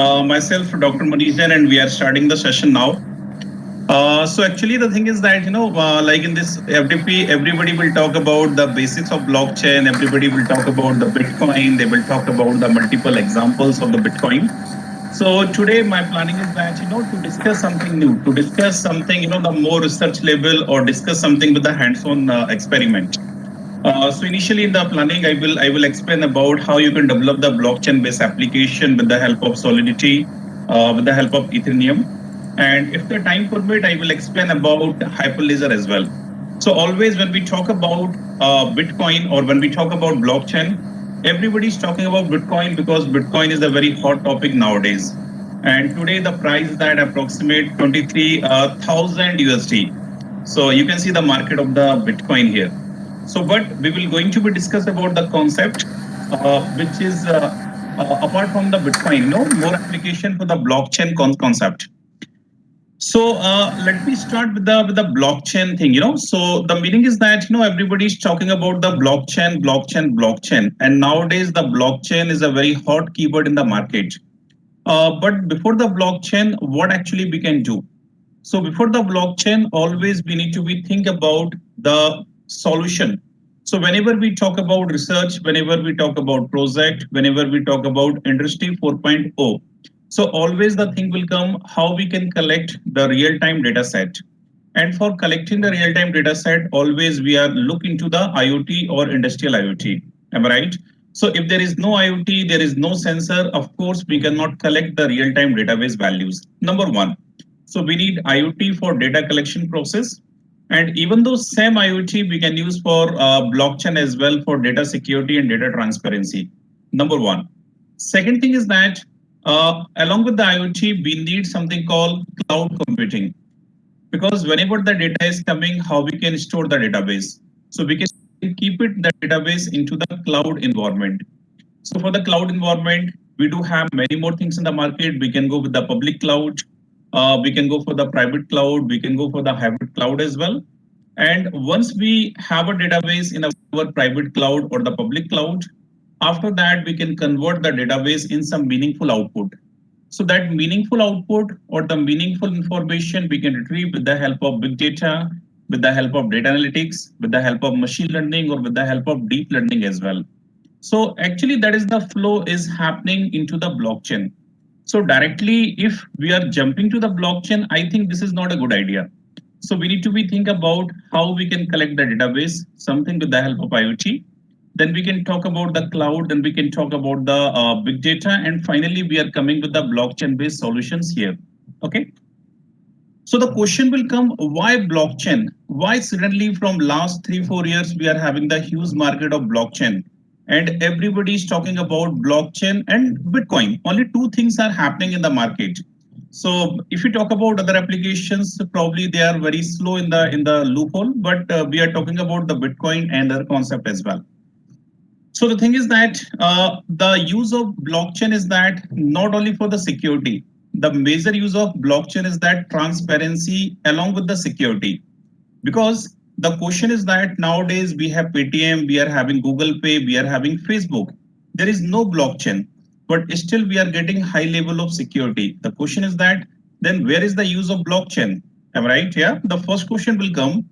Myself, Dr. Manish Jain, and we are starting the session now. So actually, the thing is that like in this FDP, everybody will talk about the basics of blockchain. Everybody will talk about the Bitcoin. They will talk about the multiple examples of the Bitcoin. So today, my planning is that to discuss something new, to discuss something the more research level, or discuss something with the hands-on experiment. So initially in the planning, I will explain about how you can develop the blockchain-based application with the help of Solidity, with the help of Ethereum, and if the time permit, I will explain about Hyperledger as well. So always when we talk about Bitcoin or when we talk about blockchain, everybody's talking about Bitcoin because Bitcoin is a very hot topic nowadays. And today the price is at approximate 23,000 USD. So you can see the market of the Bitcoin here. So, but we will going to be discuss about the concept, which is apart from the Bitcoin, more application for the blockchain concept. So let me start with the blockchain thing. So the meaning is that everybody's talking about the blockchain, and nowadays the blockchain is a very hot keyword in the market. But before the blockchain, what actually we can do? So before the blockchain, always we need to be think about the solution. So whenever we talk about research, whenever we talk about project, whenever we talk about industry 4.0, so always the thing will come how we can collect the real-time data set. And for collecting the real-time data set, always we are look into the IoT or industrial IoT. Am I right? So if there is no IoT, there is no sensor, of course, we cannot collect the real-time database values. Number one. So we need IoT for data collection process. And even though same IoT we can use for blockchain as well for data security and data transparency. Number one. Second thing is that along with the IoT, we need something called cloud computing, because whenever the data is coming, how we can store the database. So we can keep it the database into the cloud environment. So for the cloud environment, we do have many more things in the market. We can go with the public cloud. We can go for the private cloud. We can go for the hybrid cloud as well. And once we have a database in our private cloud or the public cloud, after that, we can convert the database in some meaningful output. So that meaningful output or the meaningful information we can retrieve with the help of big data, with the help of data analytics, with the help of machine learning, or with the help of deep learning as well. So actually that is the flow is happening into the blockchain. So directly, if we are jumping to the blockchain, I think this is not a good idea. So we need to be think about how we can collect the database, something with the help of IoT. Then we can talk about the cloud, then we can talk about the big data, and finally we are coming with the blockchain-based solutions here. Okay. So the question will come, why blockchain? Why suddenly from last 3-4 years we are having the huge market of blockchain? And everybody is talking about blockchain and Bitcoin. Only two things are happening in the market. So if you talk about other applications, probably they are very slow in the loophole, but we are talking about the Bitcoin and other concept as well. So the thing is that the use of blockchain is that not only for the security, the major use of blockchain is that transparency along with the security. Because the question is that nowadays we have Paytm, we are having Google Pay, we are having Facebook. There is no blockchain, but still we are getting high level of security. The question is that then where is the use of blockchain? Am I right? Yeah. The first question will come.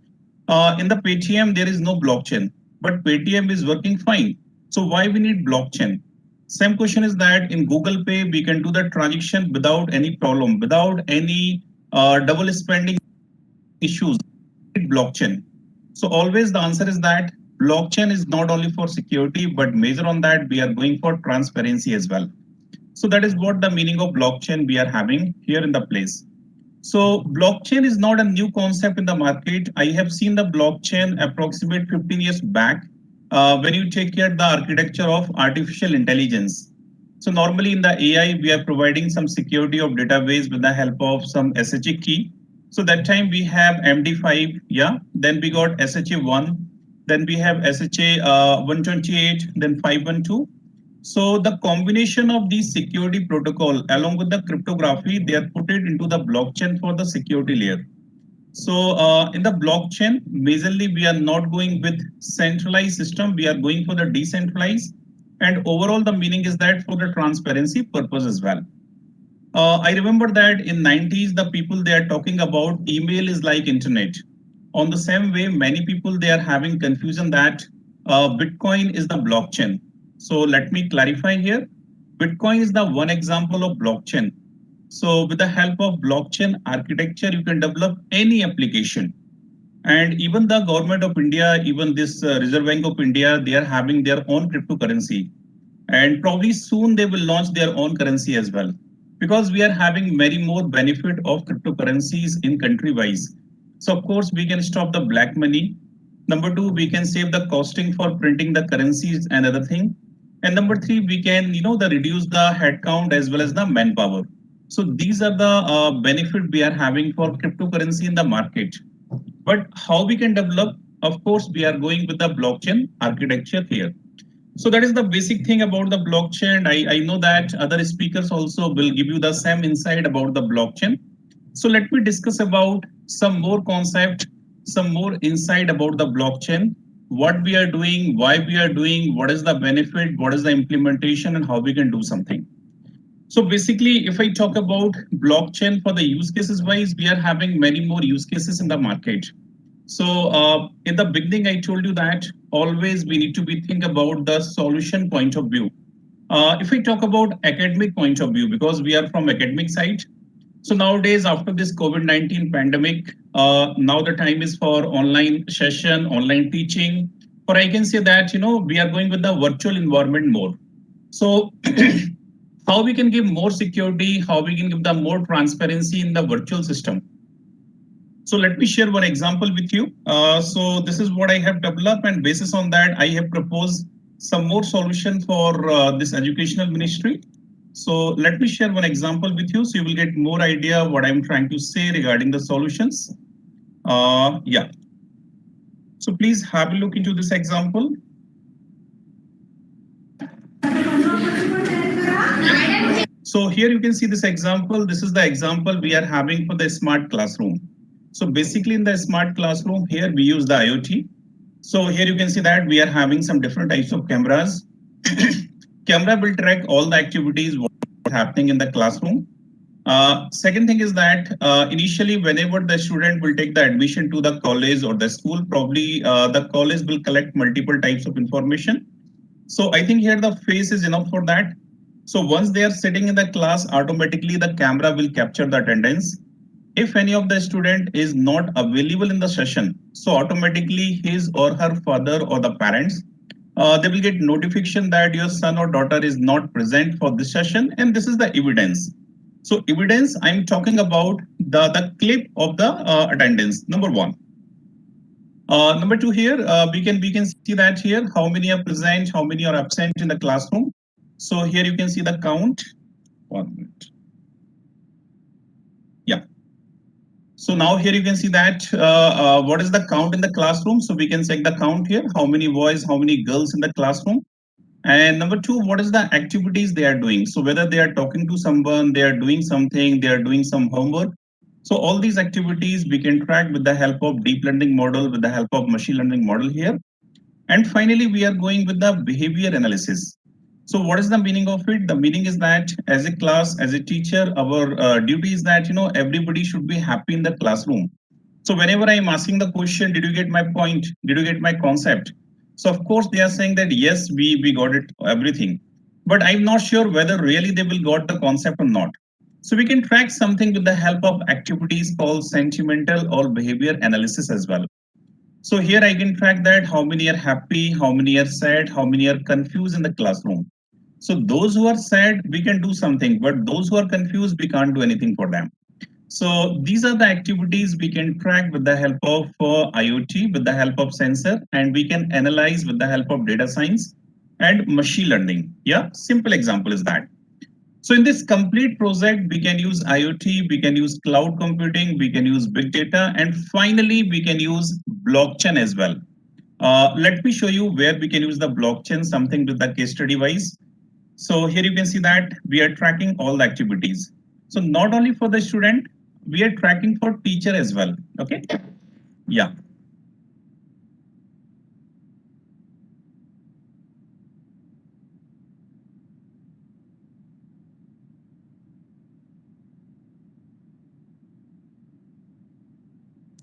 In the Paytm, there is no blockchain, but Paytm is working fine. So why we need blockchain? Same question is that in Google Pay, we can do the transaction without any problem, without any double spending issues. Blockchain. So always the answer is that blockchain is not only for security, but major on that we are going for transparency as well. So that is what the meaning of blockchain we are having here in the place. So blockchain is not a new concept in the market. I have seen the blockchain approximate 15 years back when you take care the architecture of artificial intelligence. So normally in the AI, we are providing some security of database with the help of some SHA key. So that time we have MD5, yeah. Then we got SHA1, then we have SHA 128, then 512. So the combination of these security protocol along with the cryptography, they are put it into the blockchain for the security layer. So in the blockchain, majorly we are not going with centralized system. We are going for the decentralized. And overall, the meaning is that for the transparency purpose as well. I remember that in 90s, the people they are talking about email is like internet. On the same way, many people they are having confusion that Bitcoin is the blockchain. So let me clarify here. Bitcoin is the one example of blockchain. So with the help of blockchain architecture, you can develop any application. And even the government of India, even this Reserve Bank of India, they are having their own cryptocurrency. And probably soon they will launch their own currency as well. Because we are having many more benefit of cryptocurrencies in country wise. So of course we can stop the black money. Number two, we can save the costing for printing the currencies and other thing. And number three, we can the reduce the headcount as well as the manpower. So these are the benefit we are having for cryptocurrency in the market. But how we can develop? Of course, we are going with the blockchain architecture here. So that is the basic thing about the blockchain. I know that other speakers also will give you the same insight about the blockchain. So let me discuss about some more concept, some more insight about the blockchain, what we are doing, why we are doing, what is the benefit, what is the implementation, and how we can do something. So basically, if I talk about blockchain for the use cases wise, we are having many more use cases in the market. So in the beginning, I told you that always we need to be think about the solution point of view. If we talk about academic point of view, because we are from academic side, so nowadays after this COVID-19 pandemic, now the time is for online session, online teaching, or I can say that we are going with the virtual environment more. So how we can give more security, how we can give the more transparency in the virtual system. So let me share one example with you. So this is what I have developed, and basis on that, I have proposed some more solution for this educational ministry. So let me share one example with you, so you will get more idea what I'm trying to say regarding the solutions. Yeah. So please have a look into this example. So here you can see this example. This is the example we are having for the smart classroom. So basically in the smart classroom here we use the IoT. So here you can see that we are having some different types of cameras. Camera will track all the activities what happening in the classroom. Second thing is that initially whenever the student will take the admission to the college or the school, probably the college will collect multiple types of information. So I think here the face is enough for that. So once they are sitting in the class, automatically the camera will capture the attendance. If any of the student is not available in the session, so automatically his or her father or the parents, they will get notification that your son or daughter is not present for this session, and this is the evidence. So evidence, I'm talking about the clip of the attendance, number one. Number two here, we can see that here how many are present, how many are absent in the classroom. So here you can see the count. 1 minute. Yeah. So now here you can see that what is the count in the classroom. So we can check the count here, how many boys, how many girls in the classroom. And number two, what is the activities they are doing? So whether they are talking to someone, they are doing something, they are doing some homework. So all these activities we can track with the help of deep learning model, with the help of machine learning model here. And finally, we are going with the behavior analysis. So what is the meaning of it? The meaning is that as a class, as a teacher, our duty is that, everybody should be happy in the classroom. So whenever I'm asking the question, did you get my point? Did you get my concept? So of course they are saying that yes, we got it, everything. But I'm not sure whether really they will got the concept or not. So we can track something with the help of activities called sentimental or behavior analysis as well. So here I can track that how many are happy, how many are sad, how many are confused in the classroom. So those who are sad, we can do something, but those who are confused, we can't do anything for them. So these are the activities we can track with the help of IoT, with the help of sensor, and we can analyze with the help of data science and machine learning. Yeah, simple example is that. So in this complete project, we can use IoT, we can use cloud computing, we can use big data, and finally we can use blockchain as well. Let me show you where we can use the blockchain, something with the case study wise. So here you can see that we are tracking all the activities. So not only for the student, we are tracking for teacher as well. Okay. Yeah.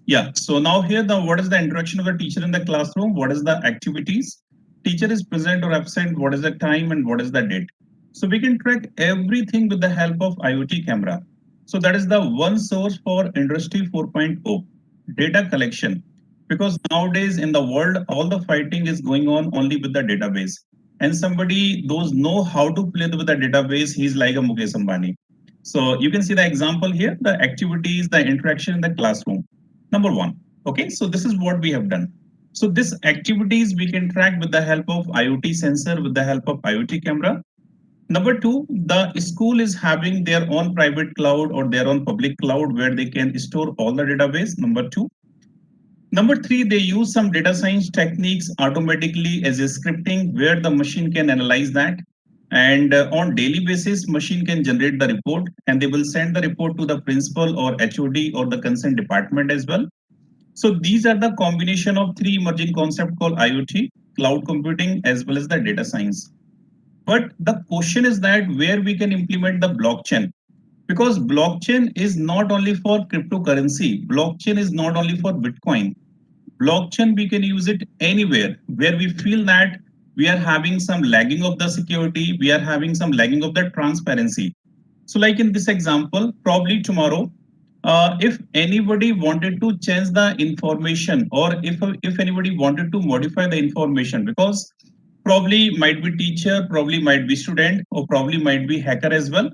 Yeah. So now here the what is the interaction of the teacher in the classroom? What is the activities? Teacher is present or absent. What is the time and what is the date? So we can track everything with the help of IoT camera. So that is the one source for Industry 4.0 data collection. Because nowadays in the world, all the fighting is going on only with the database. And somebody those know how to play with the database, he's like a Mukesh Ambani. So you can see the example here, the activities, the interaction in the classroom. Number one. Okay, so this is what we have done. So this activities we can track with the help of IoT sensor, with the help of IoT camera. Number two, the school is having their own private cloud or their own public cloud where they can store all the database. Number two. Number three, they use some data science techniques automatically as a scripting where the machine can analyze that. And on daily basis, machine can generate the report and they will send the report to the principal or HOD or the concerned department as well. So these are the combination of three emerging concepts called IoT, cloud computing, as well as the data science. But the question is that where we can implement the blockchain, because blockchain is not only for cryptocurrency, blockchain is not only for Bitcoin. Blockchain, we can use it anywhere where we feel that we are having some lagging of the security, we are having some lagging of the transparency. So like in this example, probably tomorrow, if anybody wanted to change the information or if anybody wanted to modify the information, because probably might be teacher, probably might be student, or probably might be hacker as well.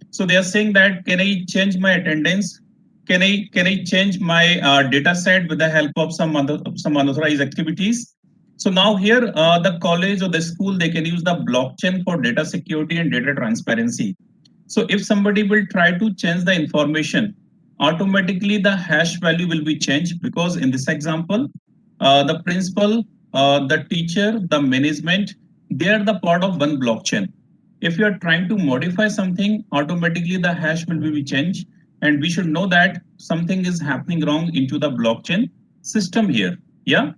So they are saying that can I change my attendance? Can I change my data set with the help of some unauthorized activities? So now here the college or the school they can use the blockchain for data security and data transparency. So if somebody will try to change the information, automatically the hash value will be changed because in this example, the principal, the teacher, the management, they are the part of one blockchain. If you are trying to modify something, automatically the hash will be changed. And we should know that something is happening wrong into the blockchain system here. Yeah.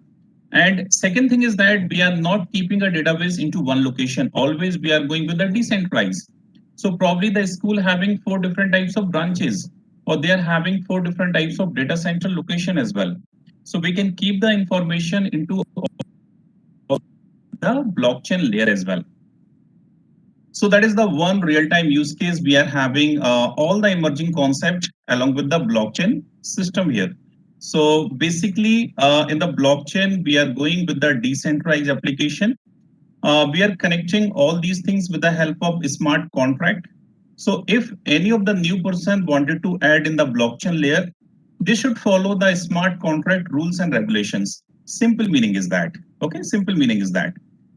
And second thing is that we are not keeping a database into one location. Always we are going with the decentralized. So probably the school having four different types of branches, or they are having four different types of data center location as well. So we can keep the information into the blockchain layer as well. So that is the one real-time use case we are having all the emerging concept along with the blockchain system here. So basically in the blockchain, we are going with the decentralized application. We are connecting all these things with the help of smart contract. So if any of the new person wanted to add in the blockchain layer, they should follow the smart contract rules and regulations. Simple meaning is that. Okay, simple meaning is that.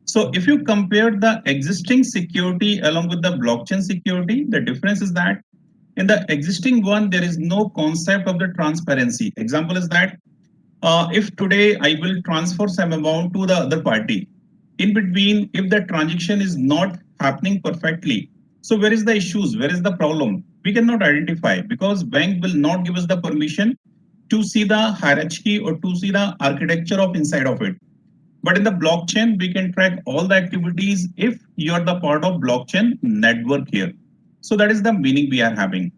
So if you compare the existing security along with the blockchain security, the difference is that in the existing one, there is no concept of the transparency. Example is that if today I will transfer some amount to the other party, in between, if the transaction is not happening perfectly, so where is the issues? Where is the problem? We cannot identify because bank will not give us the permission to see the hierarchy or to see the architecture of inside of it. But in the blockchain, we can track all the activities if you are the part of blockchain network here. So that is the meaning we are having.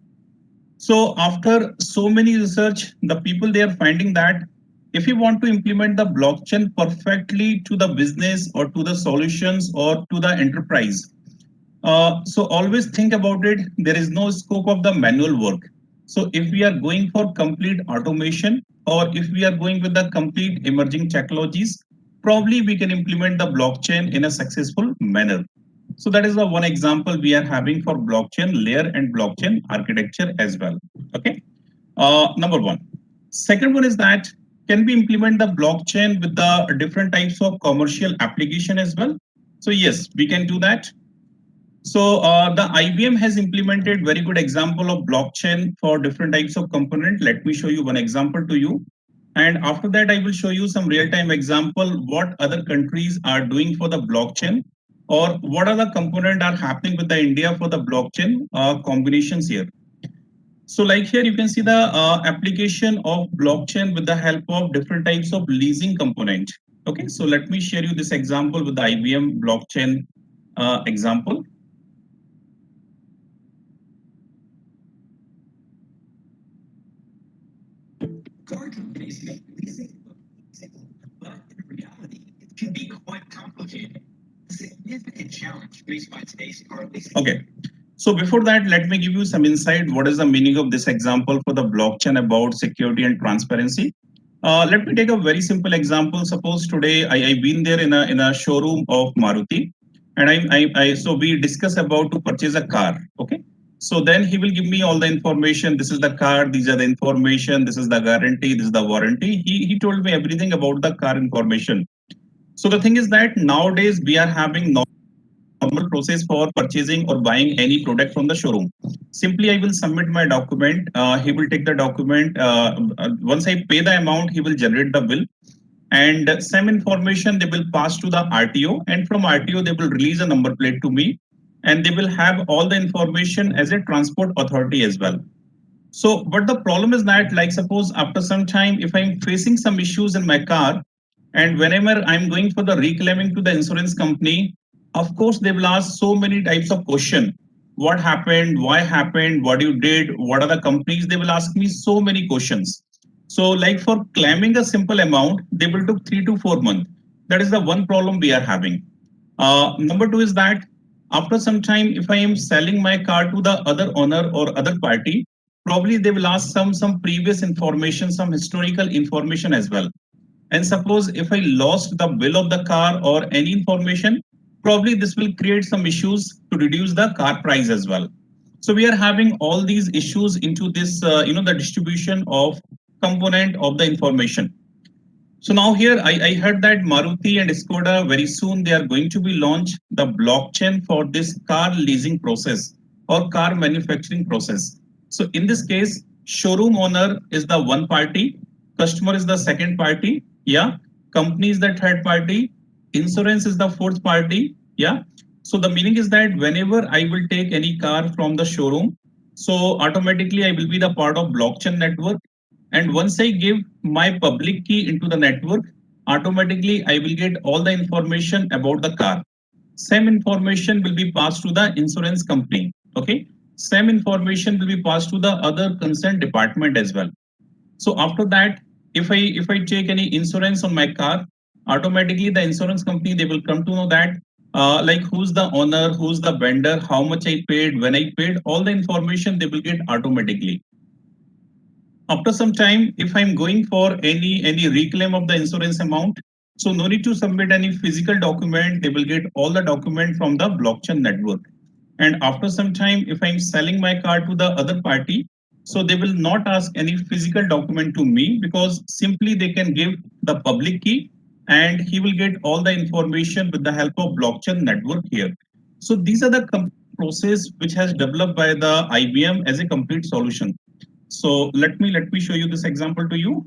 So after so many research, the people they are finding that if you want to implement the blockchain perfectly to the business or to the solutions or to the enterprise, so always think about it. There is no scope of the manual work. So if we are going for complete automation or if we are going with the complete emerging technologies, probably we can implement the blockchain in a successful manner. So that is the one example we are having for blockchain layer and blockchain architecture as well. Okay. Number one. Second one is that can we implement the blockchain with the different types of commercial application as well? So yes, we can do that. So the IBM has implemented very good example of blockchain for different types of component. Let me show you one example to you. And after that, I will show you some real-time example what other countries are doing for the blockchain or what are the component are happening with the India for the blockchain combinations here. So like here, you can see the application of blockchain with the help of different types of leasing component. Okay, so let me share you this example with the IBM blockchain example. Okay. So before that, let me give you some insight. What is the meaning of this example for the blockchain about security and transparency? Let me take a very simple example. Suppose today I've been there in a showroom of Maruti, and so we discuss about to purchase a car. Okay. So then he will give me all the information. This is the car. These are the information. This is the guarantee. This is the warranty. He told me everything about the car information. So the thing is that nowadays we are having normal process for purchasing or buying any product from the showroom. Simply, I will submit my document. He will take the document. Once I pay the amount, he will generate the bill. And some information they will pass to the RTO. And from RTO, they will release a number plate to me. And they will have all the information as a transport authority as well. So, but the problem is that, like, suppose after some time, if I'm facing some issues in my car, and whenever I'm going for the reclaiming to the insurance company, of course, they will ask so many types of question. What happened? Why happened? What you did? What are the companies? They will ask me so many questions. So, like for claiming a simple amount, they will take 3 to 4 months. That is the one problem we are having. Number two is that after some time, if I am selling my car to the other owner or other party, probably they will ask some previous information, some historical information as well. And suppose if I lost the bill of the car or any information, probably this will create some issues to reduce the car price as well. So we are having all these issues into this, the distribution of component of the information. So now here I heard that Maruti and Skoda very soon they are going to be launch the blockchain for this car leasing process or car manufacturing process. So in this case, showroom owner is the one party, customer is the second party, yeah, company is the third party, insurance is the fourth party, yeah. So the meaning is that whenever I will take any car from the showroom, so automatically I will be the part of blockchain network, and once I give my public key into the network, automatically I will get all the information about the car. Same information will be passed to the insurance company. Okay. Same information will be passed to the other concerned department as well. So after that, if I take any insurance on my car, automatically the insurance company they will come to know that like who's the owner, who's the vendor, how much I paid, when I paid, all the information they will get automatically. After some time, if I'm going for any reclaim of the insurance amount, so no need to submit any physical document, they will get all the document from the blockchain network. And after some time, if I'm selling my car to the other party, so they will not ask any physical document to me, because simply they can give the public key and he will get all the information with the help of blockchain network here. So these are the process which has developed by the IBM as a complete solution. So let me show you this example to you.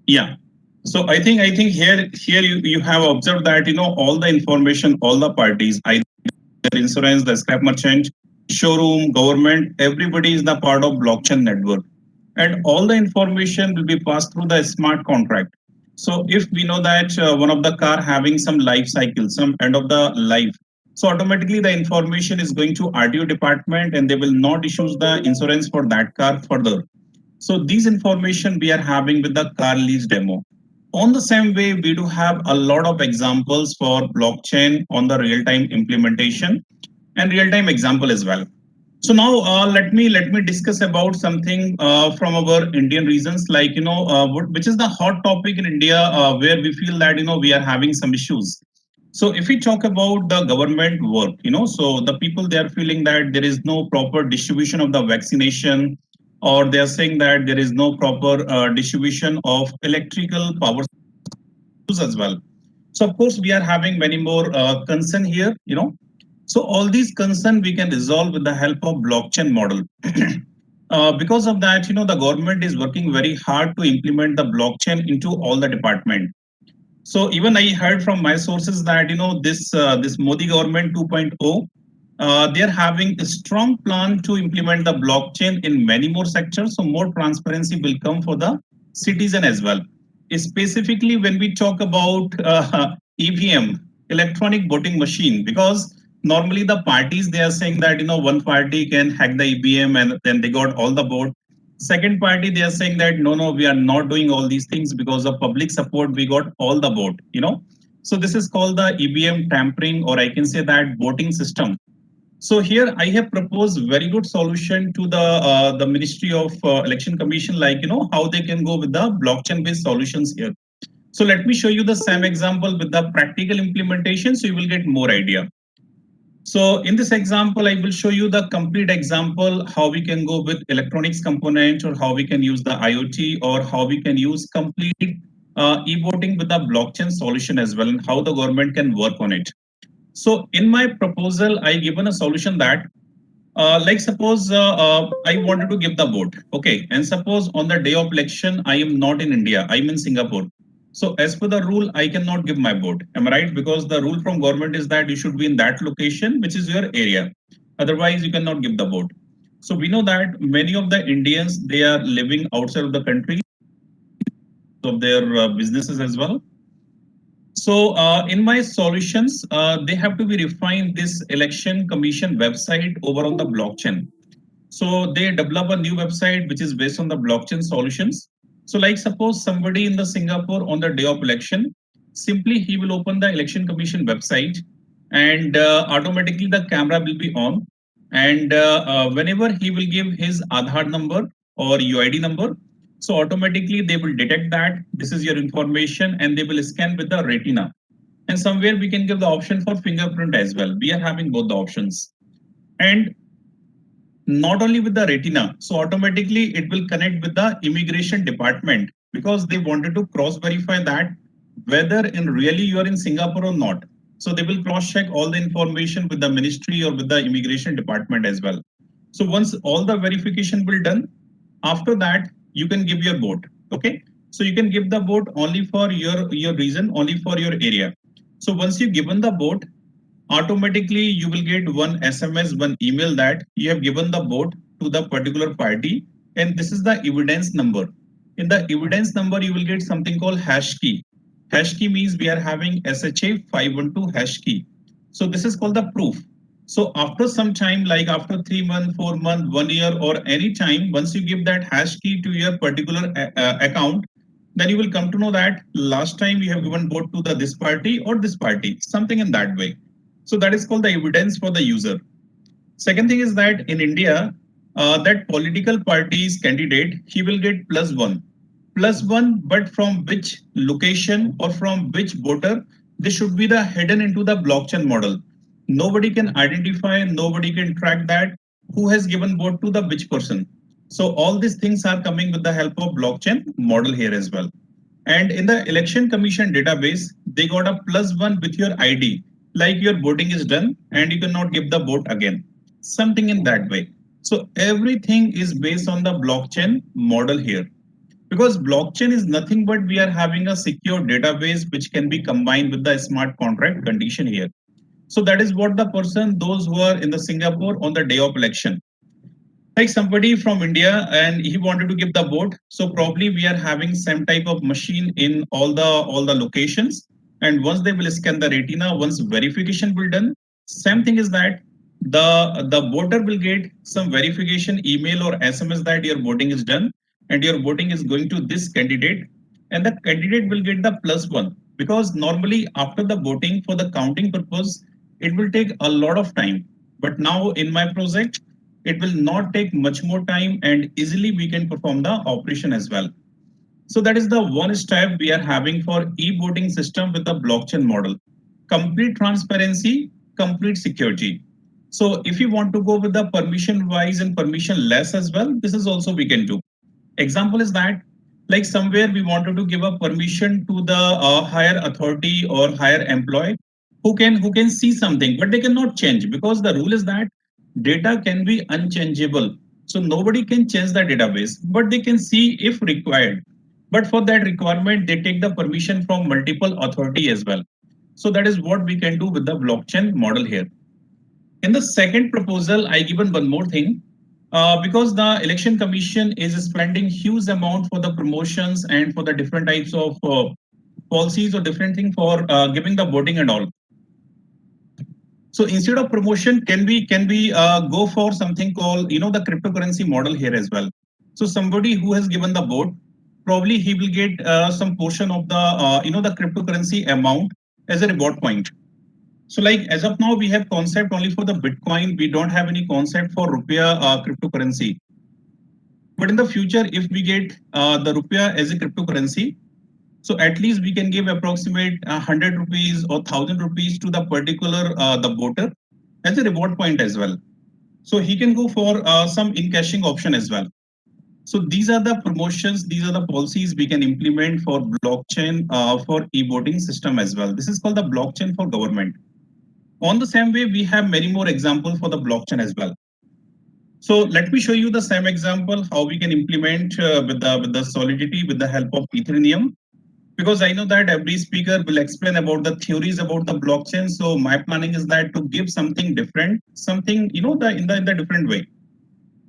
Yeah. So I think here you have observed that all the information, all the parties, either insurance, the scrap merchant, showroom, government, everybody is the part of blockchain network. And all the information will be passed through the smart contract. So if we know that one of the car having some life cycle, some end of the life, so automatically the information is going to RTO department and they will not issue the insurance for that car further. So these information we are having with the car lease demo. On the same way, we do have a lot of examples for blockchain on the real-time implementation and real-time example as well. So now let me discuss about something from our Indian regions, like which is the hot topic in India, where we feel that we are having some issues. So if we talk about the government work, so the people they are feeling that there is no proper distribution of the vaccination, or they are saying that there is no proper distribution of electrical power as well. So of course we are having many more concern here. So all these concern we can resolve with the help of blockchain model. Because of that, the government is working very hard to implement the blockchain into all the department. So even I heard from my sources that this Modi government 2.0, they are having a strong plan to implement the blockchain in many more sectors. So more transparency will come for the citizen as well. Specifically, when we talk about EVM, electronic voting machine, because normally the parties they are saying that one party can hack the EVM and then they got all the vote. Second party they are saying that no, we are not doing all these things because of public support. We got all the vote. So this is called the EVM tampering, or I can say that voting system. So here I have proposed very good solution to the Ministry of Election Commission, like how they can go with the blockchain based solutions here. So let me show you the same example with the practical implementation, so you will get more idea. So in this example, I will show you the complete example how we can go with electronics component, or how we can use the IoT, or how we can use complete e-voting with the blockchain solution as well, and how the government can work on it. So in my proposal, I given a solution that, like suppose I wanted to give the vote, okay, and suppose on the day of election I am not in India, I'm in Singapore. So as per the rule, I cannot give my vote. Am I right? Because the rule from government is that you should be in that location, which is your area. Otherwise, you cannot give the vote. So we know that many of the Indians they are living outside of the country of their businesses as well. So in my solutions, they have to be refined this election commission website over on the blockchain. So they develop a new website which is based on the blockchain solutions. So like suppose somebody in the Singapore on the day of election, simply he will open the election commission website, and automatically the camera will be on. And whenever he will give his Aadhaar number or UID number, so automatically they will detect that this is your information and they will scan with the retina. And somewhere we can give the option for fingerprint as well. We are having both the options. And not only with the retina, so automatically it will connect with the immigration department, because they wanted to cross verify that whether in really you are in Singapore or not. So they will cross check all the information with the ministry or with the immigration department as well. So once all the verification will done, after that you can give your vote. Okay, so you can give the vote only for your region, only for your area. So once you given the vote, automatically you will get one SMS, one email that you have given the vote to the particular party, and this is the evidence number. In the evidence number, you will get something called hash key. Hash key means we are having SHA 512 hash key. So this is called the proof. So after some time, like after 3 months, 4 months, 1 year, or any time, once you give that hash key to your particular account, then you will come to know that last time you have given vote to the this party or this party, something in that way. So that is called the evidence for the user. Second thing is that in India, that political party's candidate, he will get plus one, but from which location or from which voter, this should be the hidden into the blockchain model. Nobody can identify, nobody can track that who has given vote to the which person. So all these things are coming with the help of blockchain model here as well. And in the election commission database, they got a +1 with your ID, like your voting is done and you cannot give the vote again. Something in that way. So everything is based on the blockchain model here. Because blockchain is nothing but we are having a secure database which can be combined with the smart contract condition here. So that is what the person, those who are in the Singapore on the day of election, like somebody from India and he wanted to give the vote. So probably we are having some type of machine in all the locations. And once they will scan the retina, once verification will done, same thing is that the voter will get some verification email or SMS that your voting is done and your voting is going to this candidate, and the candidate will get the +1, because normally after the voting for the counting purpose it will take a lot of time. But now in my project it will not take much more time and easily we can perform the operation as well. So that is the one step we are having for e-voting system with the blockchain model. Complete transparency, complete security. So if you want to go with the permission wise and permission less as well, this is also we can do. Example is that like somewhere we wanted to give a permission to the higher authority or higher employee who can see something but they cannot change, because the rule is that data can be unchangeable. So nobody can change the database, but they can see if required. But for that requirement, they take the permission from multiple authority as well. So that is what we can do with the blockchain model here. In the second proposal, I given one more thing. Because the election commission is spending huge amount for the promotions and for the different types of policies or different thing for giving the voting and all. So instead of promotion, can we go for something called the cryptocurrency model here as well? So somebody who has given the vote, probably he will get some portion of the the cryptocurrency amount as a reward point. So like as of now, we have concept only for the Bitcoin. We don't have any concept for rupiah cryptocurrency. But in the future, if we get the rupiah as a cryptocurrency, so at least we can give approximate 100 rupees or 1,000 rupees to the particular the voter as a reward point as well. So he can go for some in caching option as well. So these are the promotions, these are the policies we can implement for blockchain for e-voting system as well. This is called the blockchain for government. On the same way, we have many more examples for the blockchain as well. So let me show you the same example how we can implement with the Solidity with the help of Ethereum, because I know that every speaker will explain about the theories about the blockchain. So my planning is that to give something different, something in the different way.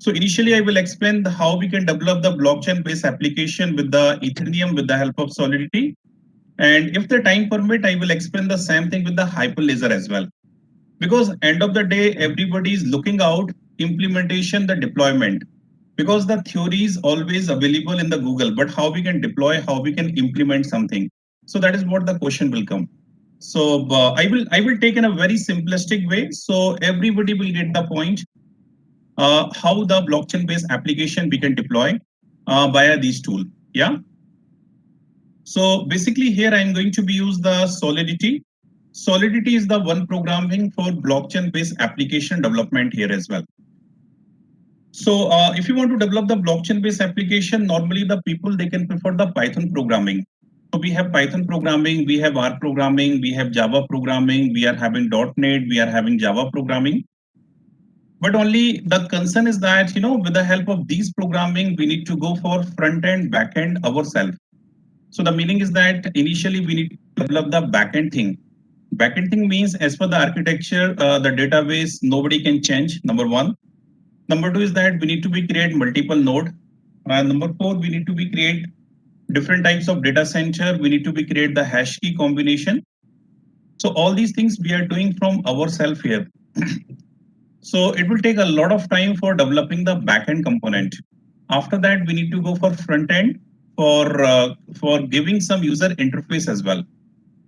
So initially, I will explain how we can develop the blockchain-based application with the Ethereum with the help of Solidity. And if the time permit, I will explain the same thing with the Hyperledger as well. Because end of the day, everybody is looking out implementation, the deployment. Because the theory is always available in the Google, but how we can deploy, how we can implement something. So that is what the question will come. So I will take in a very simplistic way. So everybody will get the point how the blockchain based application we can deploy via these tool. Yeah. So basically here I'm going to be use the Solidity. Solidity is the one programming for blockchain based application development here as well. So if you want to develop the blockchain based application, normally the people they can prefer the Python programming. So we have Python programming, we have R programming, we have Java programming, we are having .NET, we are having Java programming. But only the concern is that, with the help of these programming, we need to go for front end, back end ourselves. So the meaning is that initially we need to develop the back end thing. Back end thing means as per the architecture, the database, nobody can change, number one. Number two is that we need to be create multiple node. Number four, we need to be create different types of data center. We need to be create the hash key combination. So all these things we are doing from ourselves here. So it will take a lot of time for developing the backend component. After that, we need to go for front end for giving some user interface as well.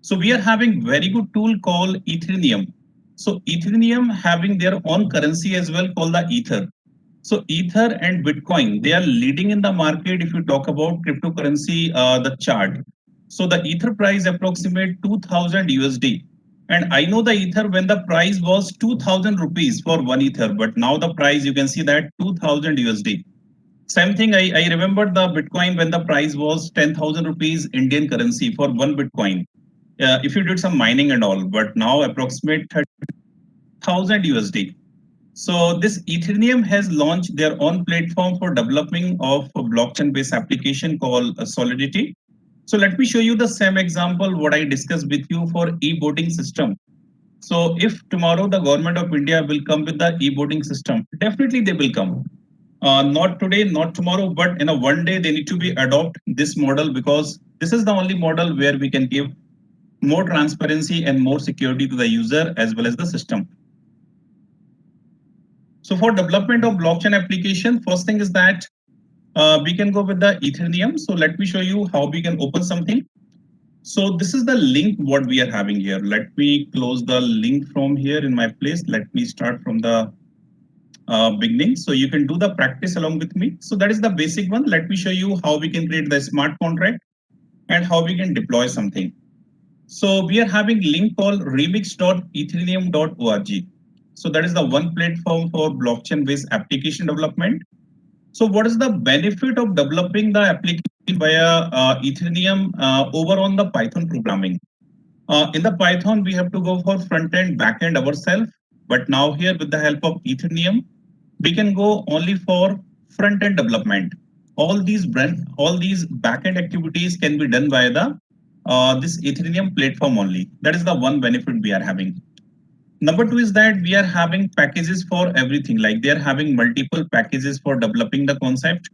So we are having very good tool called Ethereum. So Ethereum having their own currency as well called the Ether. So Ether and Bitcoin, they are leading in the market if you talk about cryptocurrency, the chart. So the Ether price approximate 2000 USD. And I know the Ether when the price was 2000 rupees for one Ether, but now the price you can see that 2000 USD. Same thing, I remember the Bitcoin when the price was 10,000 rupees Indian currency for one Bitcoin. If you did some mining and all, but now approximate 30,000 USD. So this Ethereum has launched their own platform for developing of a blockchain-based application called Solidity. So let me show you the same example what I discussed with you for e-voting system. So if tomorrow the government of India will come with the e-voting system, definitely they will come. Not today, not tomorrow, but in a one day they need to be adopt this model because this is the only model where we can give more transparency and more security to the user as well as the system. So for development of blockchain application, first thing is that we can go with the Ethereum. So let me show you how we can open something. So this is the link what we are having here. Let me close the link from here in my place. Let me start from the beginning. So you can do the practice along with me. So that is the basic one. Let me show you how we can create the smart contract and how we can deploy something. So we are having link called remix.ethereum.org. So that is the one platform for blockchain-based application development. So what is the benefit of developing the application via Ethereum over on the Python programming? In the Python, we have to go for front end, back end ourselves. But now here with the help of Ethereum, we can go only for front end development. All these back end activities can be done by the this Ethereum platform only. That is the one benefit we are having. Number two is that we are having packages for everything. Like they are having multiple packages for developing the concept.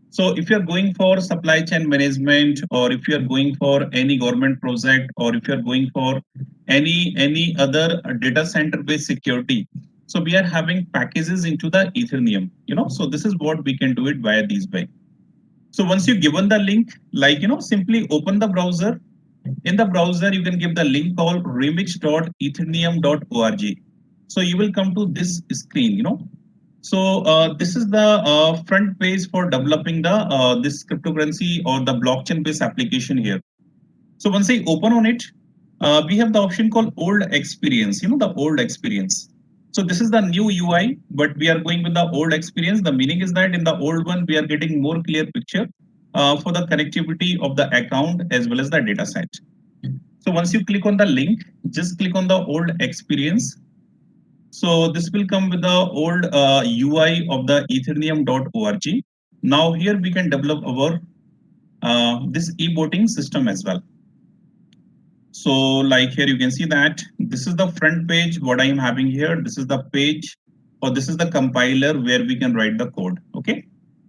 So if you're going for supply chain management, or if you're going for any government project, or if you're going for any other data center based security, so we are having packages into the Ethereum. So this is what we can do it via these way. So once you given the link, like simply open the browser. In the browser, you can give the link called remix.ethereum.org. So you will come to this screen. So this is the front page for developing the this cryptocurrency or the blockchain based application here. So once I open on it, we have the option called old experience, the old experience. So this is the new UI, but we are going with the old experience. The meaning is that in the old one, we are getting more clear picture for the connectivity of the account as well as the data set. So once you click on the link, just click on the old experience. So this will come with the old UI of the ethereum.org. Now here we can develop our this e-voting system as well. So like here you can see that this is the front page what I am having here. This is the page, or this is the compiler where we can write the code. Okay.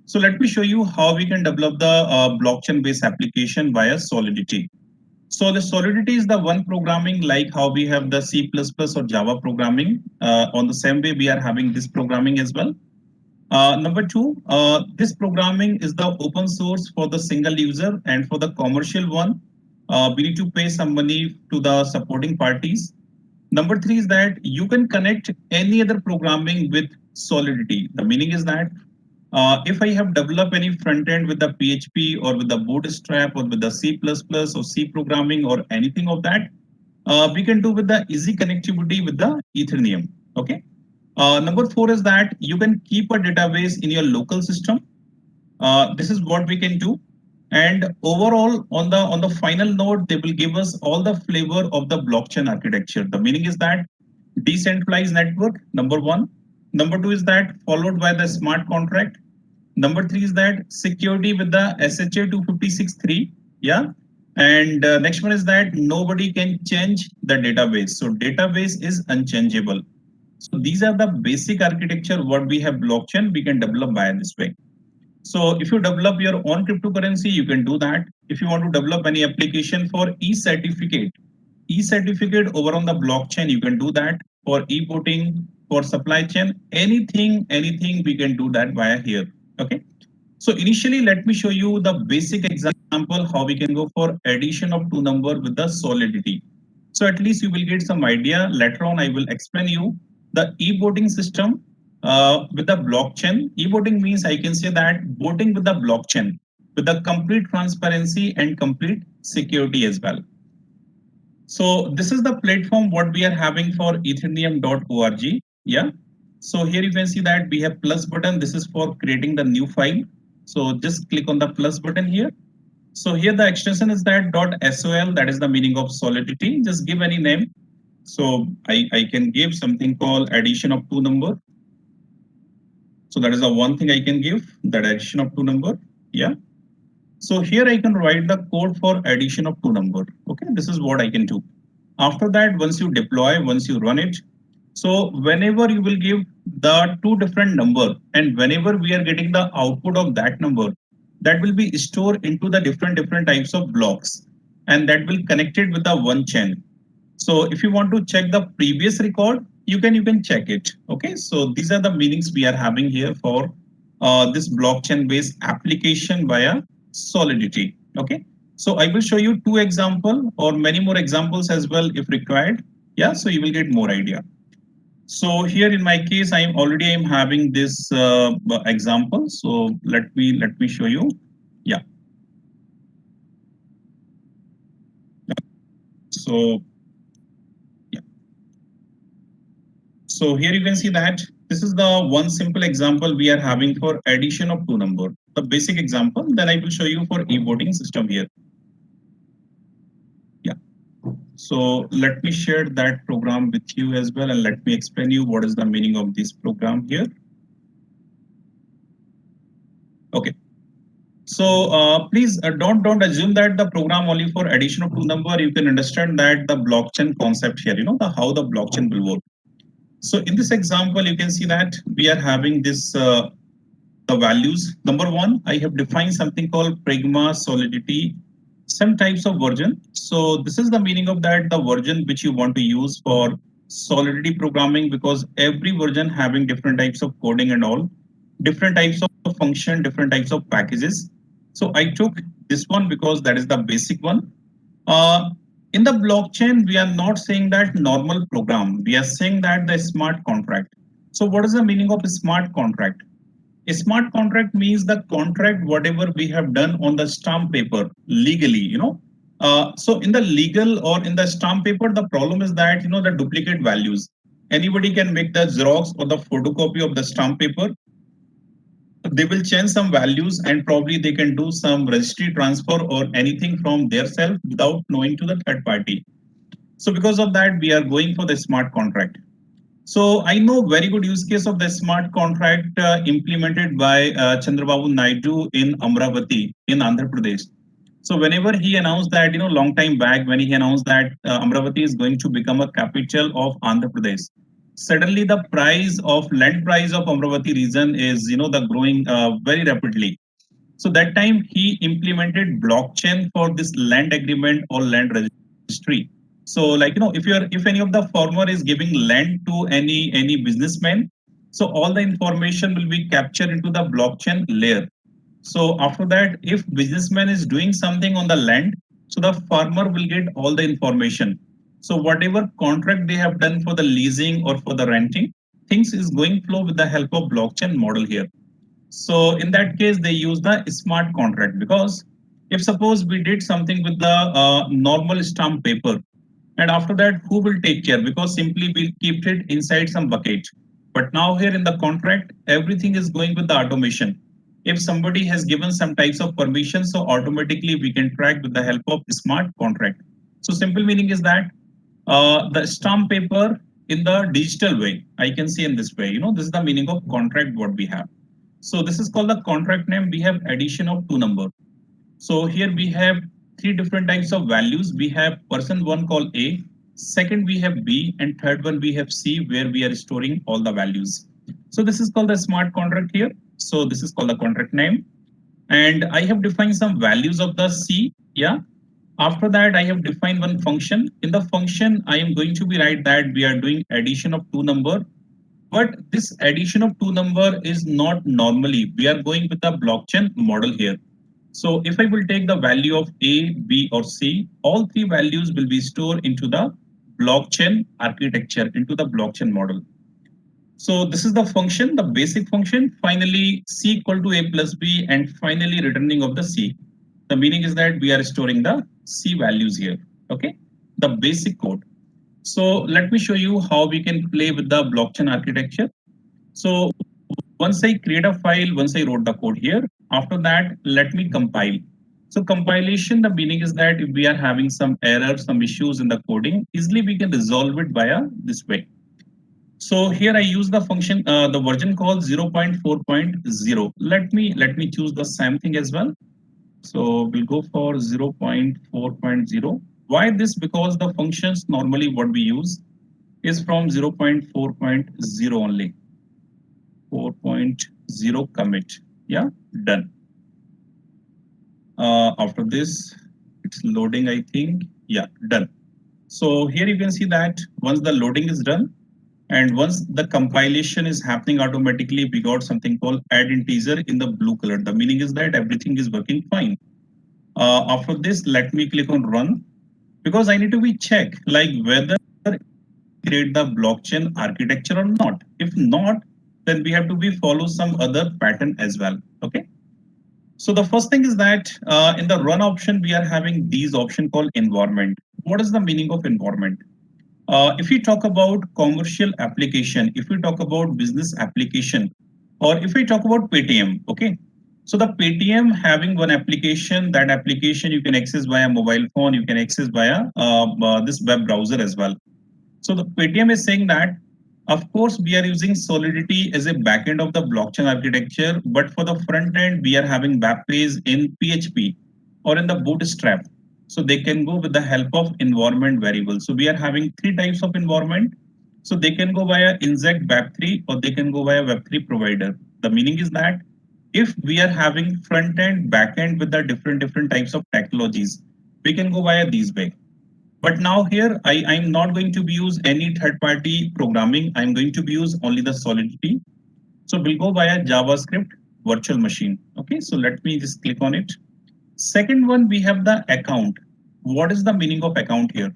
So let me show you how we can develop the blockchain based application via Solidity. So the Solidity is the one programming like how we have the C++ or Java programming. On the same way, we are having this programming as well. Number two, this programming is the open source for the single user, and for the commercial one, we need to pay some money to the supporting parties. Number three is that you can connect any other programming with Solidity. The meaning is that if I have developed any front end with the PHP or with the Bootstrap or with the C++ or C programming or anything of that, we can do with the easy connectivity with the Ethereum. Okay. Number four is that you can keep a database in your local system. This is what we can do. And overall, on the final node, they will give us all the flavor of the blockchain architecture. The meaning is that decentralized network, number one. Number two is that followed by the smart contract. Number three is that security with the SHA 256.3. Yeah. And next one is that nobody can change the database. So database is unchangeable. So these are the basic architecture what we have blockchain we can develop by this way. So if you develop your own cryptocurrency, you can do that. If you want to develop any application for e-certificate over on the blockchain, you can do that. For e-voting, for supply chain, anything we can do that via here. Okay. So initially, let me show you the basic example how we can go for addition of two number with the Solidity. So at least you will get some idea. Later on, I will explain you the e-voting system with the blockchain. E-voting means I can say that voting with the blockchain with the complete transparency and complete security as well. So this is the platform what we are having for ethereum.org. Yeah. So here you can see that we have plus button. This is for creating the new file. So just click on the plus button here. So here the extension is that .sol, that is the meaning of solidity. Just give any name. So I can give something called addition of two number. So that is the one thing I can give, that addition of two number. Yeah. So here I can write the code for addition of two number. Okay, this is what I can do. After that, once you deploy, once you run it, so whenever you will give the two different number and whenever we are getting the output of that number, that will be stored into the different types of blocks and that will connect it with the one chain. So if you want to check the previous record, you can check it. Okay, so these are the meanings we are having here for this blockchain based application via Solidity. Okay, so I will show you two example or many more examples as well if required. Yeah, so you will get more idea. So here in my case, I'm having this example. So let me show you. Yeah. So yeah. So here you can see that this is the one simple example we are having for addition of two number. The basic example. Then I will show you for e-voting system here. Yeah. So let me share that program with you as well, and let me explain you what is the meaning of this program here. Okay. So please don't assume that the program only for addition of two number. You can understand that the blockchain concept here. You know how the blockchain will work. So in this example, you can see that we are having this the values. Number one, I have defined something called Pragma Solidity, some types of version. So this is the meaning of that, the version which you want to use for Solidity programming, because every version having different types of coding and all, different types of function, different types of packages. So I took this one because that is the basic one. Uh, in the blockchain, we are not saying that normal program. We are saying that the smart contract. So what is the meaning of a smart contract? A smart contract means the contract, whatever we have done on the stamp paper legally, So in the legal or in the stamp paper, the problem is that, the duplicate values. Anybody can make the Xerox or the photocopy of the stamp paper. They will change some values and probably they can do some registry transfer or anything from their self without knowing to the third party. So because of that, we are going for the smart contract. So I know very good use case of the smart contract implemented by Chandrababu Naidu in Amravati in Andhra Pradesh. So whenever he announced that, long time back when he announced that Amravati is going to become a capital of Andhra Pradesh, suddenly the price of land price of Amravati region is, the growing very rapidly. So that time he implemented blockchain for this land agreement or land registry. So like if any of the farmer is giving land to any businessman, so all the information will be captured into the blockchain layer. So after that, if businessman is doing something on the land, so the farmer will get all the information. So whatever contract they have done for the leasing or for the renting, things is going flow with the help of blockchain model here. So in that case, they use the smart contract because if suppose we did something with the normal stamp paper, and after that, who will take care? Because simply we'll keep it inside some bucket. But now here in the contract, everything is going with the automation. If somebody has given some types of permission, so automatically we can track with the help of smart contract. So simple meaning is that the stamp paper in the digital way, I can see in this way, this is the meaning of contract what we have. So this is called the contract name. We have addition of two number. So here we have three different types of values. We have person one called A, second we have B, and third one we have C, where we are storing all the values. So this is called the smart contract here. So this is called the contract name. And I have defined some values of the C. Yeah. After that, I have defined one function. In the function, I am going to be write that we are doing addition of two number. But this addition of two number is not normally. We are going with the blockchain model here. So if I will take the value of A, B, or C, all three values will be stored into the blockchain architecture, into the blockchain model. So this is the function, the basic function, finally C equal to A plus B, and finally returning of the C. The meaning is that we are storing the C values here, okay? The basic code. So let me show you how we can play with the blockchain architecture. So once I create a file, once I wrote the code here, After that, let me compile. So compilation, the meaning is that if we are having some errors, some issues in the coding, easily we can resolve it via this way. So here I use the function, the version called 0.4.0. Let me choose the same thing as well. So we'll go for 0.4.0. Why this? Because the functions normally what we use is from 0.4.0 only. 4.0 commit. Yeah, done. After this, it's loading, I think. Yeah, done. So here you can see that once the loading is done, and once the compilation is happening automatically, we got something called add integer in the blue color. The meaning is that everything is working fine. After this, let me click on run because I need to be check like whether create the blockchain architecture or not. If not, then we have to be follow some other pattern as well. Okay. So the first thing is that in the run option, we are having these option called environment. What is the meaning of environment? If we talk about commercial application, if we talk about business application, or if we talk about Paytm, okay. So the Paytm having one application, that application you can access via mobile phone, you can access via this web browser as well. So the Paytm is saying that, of course, we are using Solidity as a backend of the blockchain architecture, but for the front end, we are having web page in PHP or in the Bootstrap. So they can go with the help of environment variables. So we are having three types of environment. So they can go via Inject Web3 or they can go via Web3 provider. The meaning is that if we are having front end, back end with the different types of technologies, we can go via these way. But now here, I'm not going to use any third-party programming. I'm going to use only the Solidity. So we'll go via JavaScript virtual machine. Okay, so let me just click on it. Second one, we have the account. What is the meaning of account here?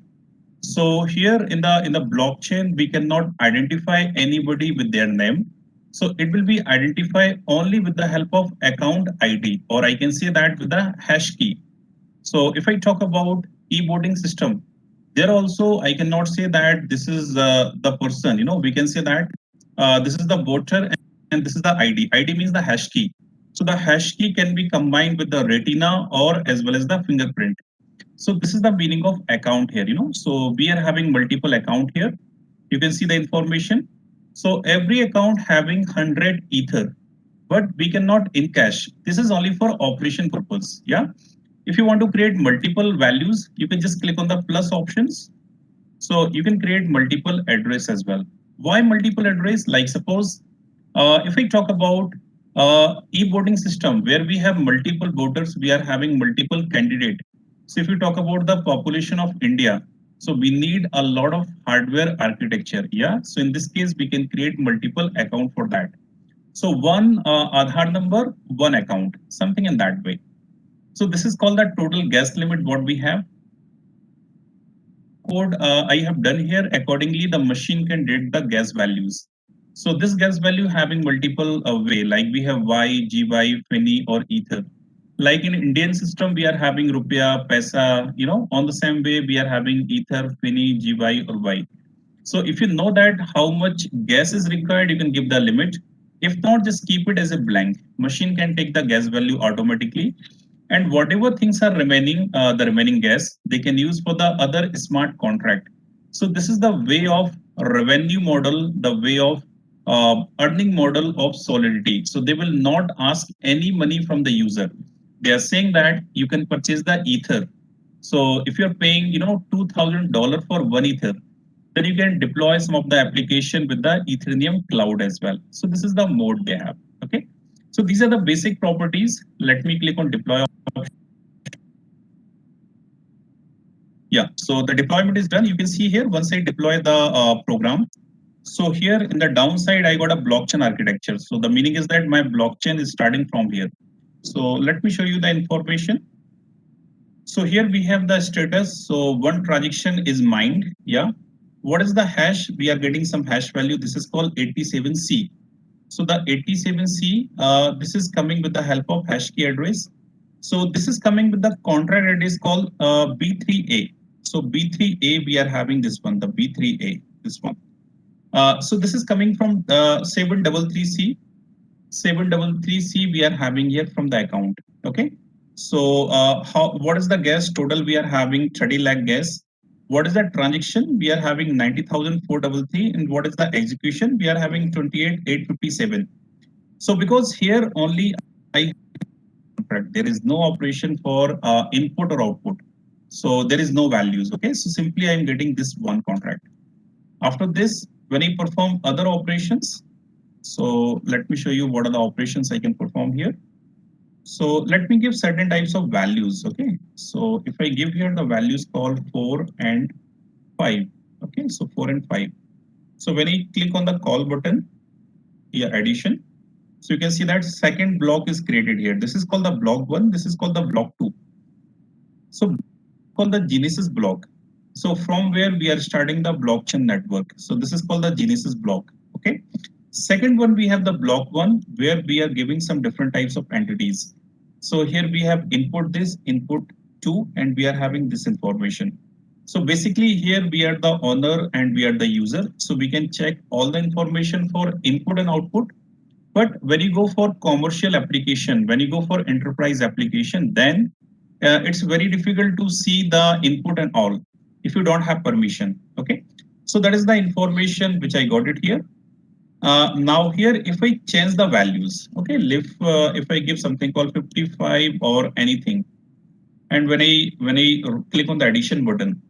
So here in the blockchain, we cannot identify anybody with their name. So it will be identified only with the help of account ID, or I can say that with the hash key. So if I talk about e-voting system, there also I cannot say that this is the person. We can say that this is the voter and this is the ID. ID means the hash key. So the hash key can be combined with the retina or as well as the fingerprint. So this is the meaning of account here. So we are having multiple account here. You can see the information. So every account having 100 ether, but we cannot in cash. This is only for operation purpose. Yeah. If you want to create multiple values, you can just click on the plus options. So you can create multiple address as well. Why multiple address? Like suppose if I talk about e-voting system where we have multiple voters, we are having multiple candidate. So if you talk about the population of India, so we need a lot of hardware architecture. Yeah. So in this case, we can create multiple account for that. So one Aadhaar number, one account, something in that way. So this is called the total gas limit what we have. Code I have done here. Accordingly, the machine can read the gas values. So this gas value having multiple way, like we have Y, GY, Penny or Ether. Like in Indian system, we are having Rupiah, Paisa, on the same way we are having Ether, Penny, GY or Y. So if you know that how much gas is required, you can give the limit. If not, just keep it as a blank. Machine can take the gas value automatically. And whatever things are remaining, the remaining gas, they can use for the other smart contract. So this is the way of revenue model, the way of earning model of Solidity. So they will not ask any money from the user. They are saying that you can purchase the Ether. So if you're paying, $2,000 for one Ether, then you can deploy some of the application with the Ethereum cloud as well. So this is the mode they have. Okay. So these are the basic properties. Let me click on deploy. Yeah. So the deployment is done. You can see here once I deploy the program. So here in the downside, I got a blockchain architecture. So the meaning is that my blockchain is starting from here. So let me show you the information. So here we have the status. So one transaction is mined. Yeah. What is the hash? We are getting some hash value. This is called 87C. So the 87C, this is coming with the help of hash key address. So this is coming with the contract address called B3A. So B3A, we are having this one, the B3A, this one. So this is coming from 733C. 733C we are having here from the account. Okay. So what is the gas total? We are having 30 lakh gas. What is the transaction? We are having 90,433. And what is the execution? We are having 28,857. So because here only I contract, there is no operation for input or output. So there is no values. Okay. So simply I'm getting this one contract. After this, when I perform other operations, so let me show you what are the operations I can perform here. So let me give certain types of values. Okay. So if I give here the values called 4 and 5. Okay. So 4 and 5. So when I click on the call button, yeah, addition. So you can see that second block is created here. This is called the block 1. This is called the block 2. So called the Genesis block. So from where we are starting the blockchain network. So this is called the Genesis block. Okay. Second one, we have the block 1 where we are giving some different types of entities. So here we have input this, input 2, and we are having this information. So basically here we are the owner and we are the user. So we can check all the information for input and output. But when you go for commercial application, when you go for enterprise application, then it's very difficult to see the input and all if you don't have permission. Okay. So that is the information which I got it here. Now here, if I change the values, okay, if I give something called 55 or anything, and when I click on the addition button,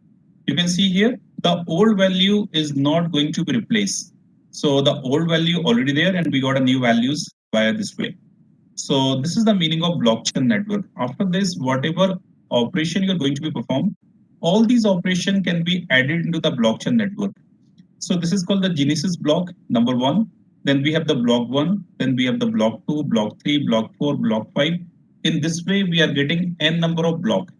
you can see here the old value is not going to be replaced. So the old value already there, and we got a new values via this way. So this is the meaning of blockchain network. After this, whatever operation you're going to be performed, all these operation can be added into the blockchain network. So this is called the Genesis block number 1. Then we have the block 1. Then we have the block 2, block 3, block 4, block 5. In this way, we are getting n number of block.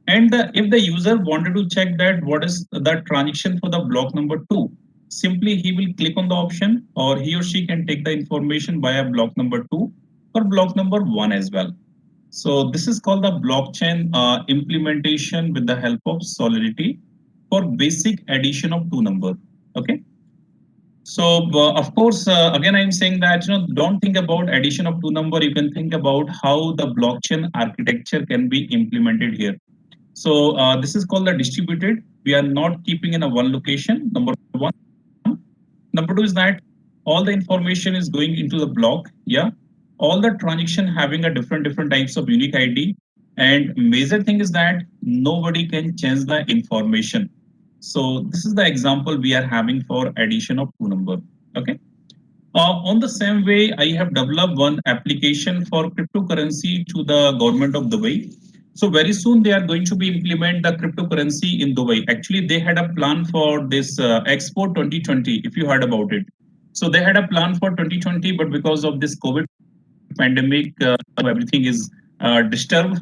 And if the user wanted to check that what is the transaction for the block number 2, simply he will click on the option, or he or she can take the information via block number 2 or block number 1 as well. So this is called the blockchain implementation with the help of Solidity for basic addition of two number. Okay. So of course, again, I'm saying that don't think about addition of two number. You can think about how the blockchain architecture can be implemented here. So this is called the distributed. We are not keeping in a one location. Number one. Number two is that all the information is going into the block. Yeah. All the transaction having a different types of unique ID. And major thing is that nobody can change the information. So this is the example we are having for addition of two number. Okay. On the same way, I have developed one application for cryptocurrency to the government of Dubai. So very soon they are going to be implement the cryptocurrency in Dubai. Actually, they had a plan for this Expo 2020, if you heard about it. So they had a plan for 2020, but because of this COVID pandemic, everything is disturbed.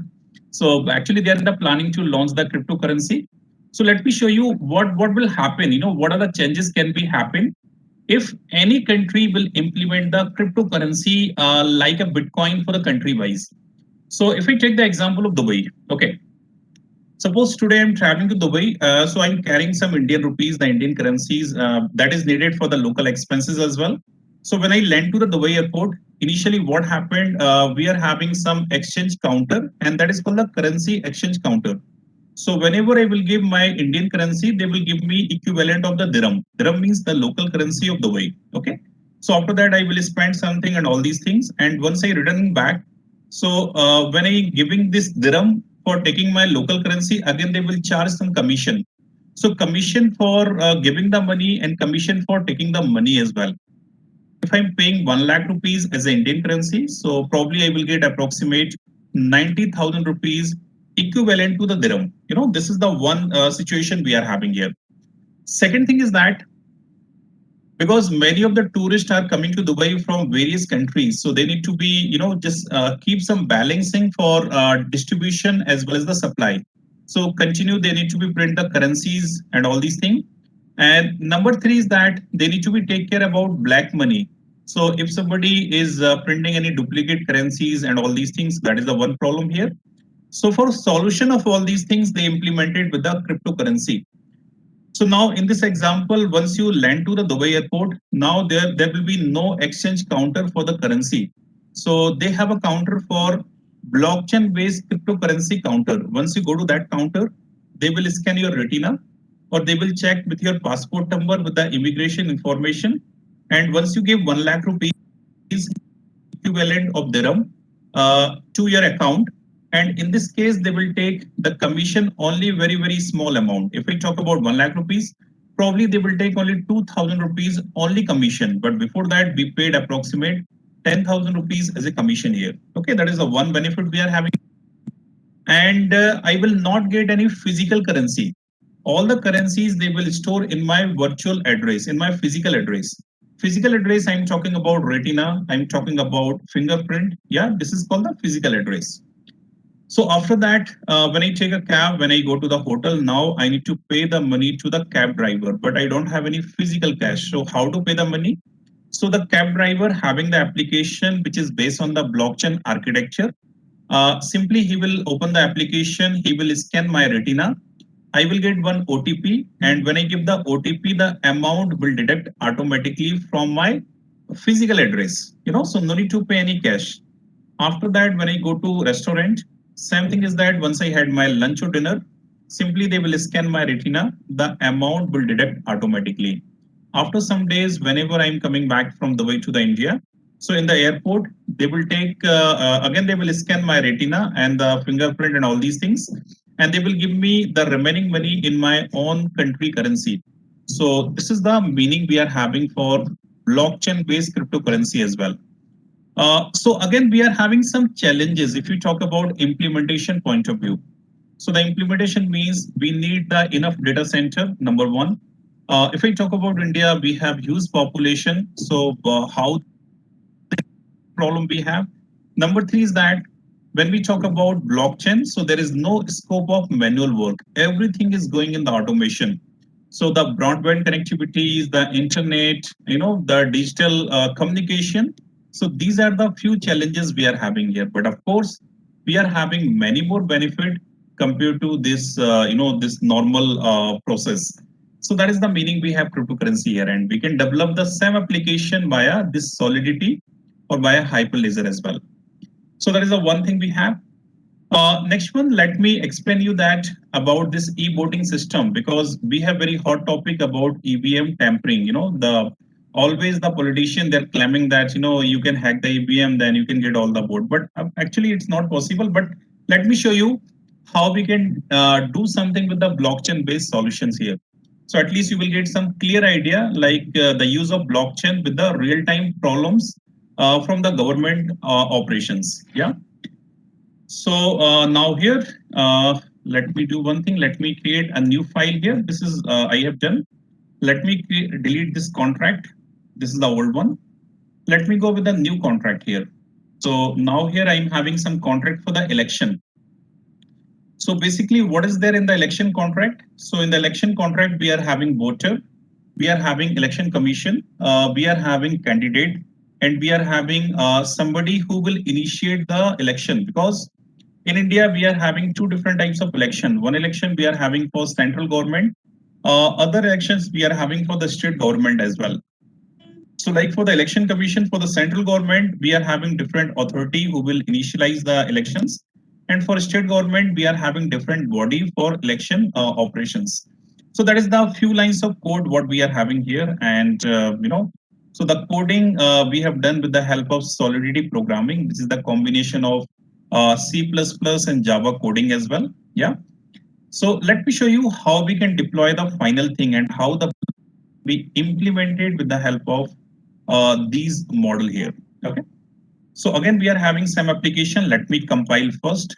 So actually, they are in the planning to launch the cryptocurrency. So let me show you what will happen. What are the changes can be happen if any country will implement the cryptocurrency like a Bitcoin for the country wise. So if we take the example of Dubai, okay. Suppose today I'm traveling to Dubai, so I'm carrying some Indian rupees, the Indian currencies that is needed for the local expenses as well. So when I land to the Dubai airport, initially what happened, we are having some exchange counter, and that is called the currency exchange counter. So whenever I will give my Indian currency, they will give me equivalent of the dirham. Dirham means the local currency of Dubai. Okay. So after that, I will spend something and all these things. And once I return back, so when I giving this dirham for taking my local currency, again they will charge some commission. So commission for giving the money and commission for taking the money as well. If I'm paying 1 lakh rupees as an Indian currency, so probably I will get approximate 90,000 rupees equivalent to the dirham. This is the one situation we are having here. Second thing is that because many of the tourists are coming to Dubai from various countries, so they need to be, just keep some balancing for distribution as well as the supply. So continue, they need to be print the currencies and all these things. And number three is that they need to be take care about black money. So if somebody is printing any duplicate currencies and all these things, that is the one problem here. So for solution of all these things, they implemented with the cryptocurrency. So now in this example, once you land to the Dubai airport, now there will be no exchange counter for the currency. So they have a counter for blockchain-based cryptocurrency counter. Once you go to that counter, they will scan your retina or they will check with your passport number with the immigration information. And once you give 1 lakh rupees equivalent of dirham to your account, and in this case they will take the commission only very small amount. If we talk about 1 lakh rupees, probably they will take only 2000 rupees only commission, but before that we paid approximate 10,000 rupees as a commission here. Okay, that is the one benefit we are having. And I will not get any physical currency. All the currencies they will store in my virtual address, in my physical address. Physical address, I'm talking about retina, I'm talking about fingerprint. Yeah, this is called the physical address. So after that, when I take a cab, when I go to the hotel, now I need to pay the money to the cab driver, but I don't have any physical cash. So how to pay the money? So the cab driver having the application which is based on the blockchain architecture, simply he will open the application, he will scan my retina. I will get one OTP, and when I give the OTP, the amount will deduct automatically from my physical address. So no need to pay any cash. After that, when I go to restaurant, same thing is that once I had my lunch or dinner, simply they will scan my retina, the amount will deduct automatically. After some days, whenever I'm coming back from Dubai to the India, so in the airport, they will take, again, they will scan my retina and the fingerprint and all these things, and they will give me the remaining money in my own country currency. So this is the meaning we are having for blockchain based cryptocurrency as well. So again, we are having some challenges if you talk about implementation point of view. So the implementation means we need the enough data center, number one. If I talk about India, we have huge population. So how problem we have? Number three is that when we talk about blockchain, so there is no scope of manual work. Everything is going in the automation. So the broadband connectivity, the internet, the digital communication. So these are the few challenges we are having here. But of course, we are having many more benefit compared to this, this normal process. So that is the meaning we have cryptocurrency here, and we can develop the same application via this Solidity or via Hyperledger as well. So that is the one thing we have. Next one, let me explain you that about this e-voting system, because we have very hot topic about EVM tampering. The always the politician they're claiming that you can hack the EVM, then you can get all the vote. But actually, it's not possible. But let me show you how we can do something with the blockchain-based solutions here. So at least you will get some clear idea, like the use of blockchain with the real-time problems from the government operations. Yeah. So now here, let me do one thing. Let me create a new file here. This is I have done. Let me delete this contract. This is the old one. Let me go with the new contract here. So now here I'm having some contract for the election. So basically, what is there in the election contract? So in the election contract, we are having voter, we are having election commission, we are having candidate, and we are having somebody who will initiate the election. Because in India, we are having two different types of election. One election we are having for central government, other elections we are having for the state government as well. So like for the election commission for the central government, we are having different authority who will initialize the elections. And for state government, we are having different body for election operations. So that is the few lines of code what we are having here. And, so the coding we have done with the help of Solidity programming. This is the combination of C++ and Java coding as well. Yeah. So let me show you how we can deploy the final thing and how the we implemented with the help of these model here. Okay. So again, we are having some application. Let me compile first.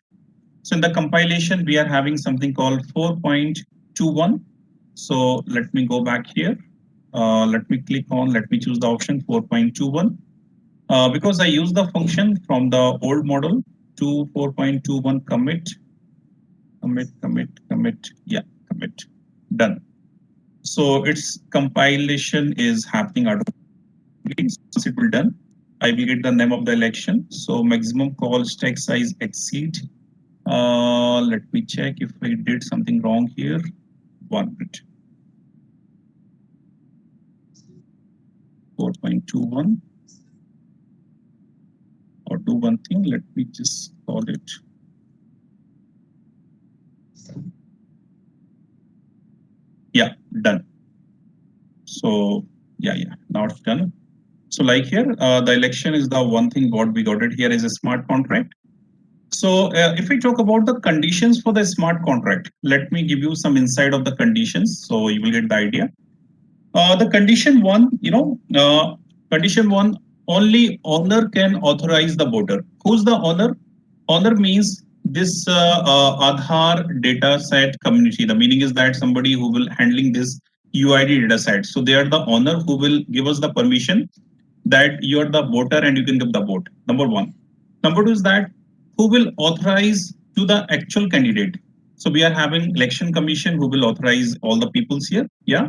So in the compilation, we are having something called 4.21. So let me go back here. Let me click on, let me choose the option 4.21. Because I use the function from the old model to 4.21 commit, yeah, commit, done. So its compilation is happening automatically. Once it will done, I will get the name of the election. So maximum call stack size exceed. Let me check if I did something wrong here. 1 minute. 4.21. do one thing. Let me just call it. Yeah, done. So yeah, now it's done. So like here, the election is the one thing what we got it here is a smart contract. So if we talk about the conditions for the smart contract, let me give you some insight of the conditions so you will get the idea. The condition one, condition one, only owner can authorize the voter. Who's the owner? Owner means this Aadhaar data set community. The meaning is that somebody who will handling this UID data set. So they are the owner who will give us the permission that you're the voter and you can give the vote. Number one. Number two is that who will authorize to the actual candidate. So we are having election commission who will authorize all the peoples here. Yeah.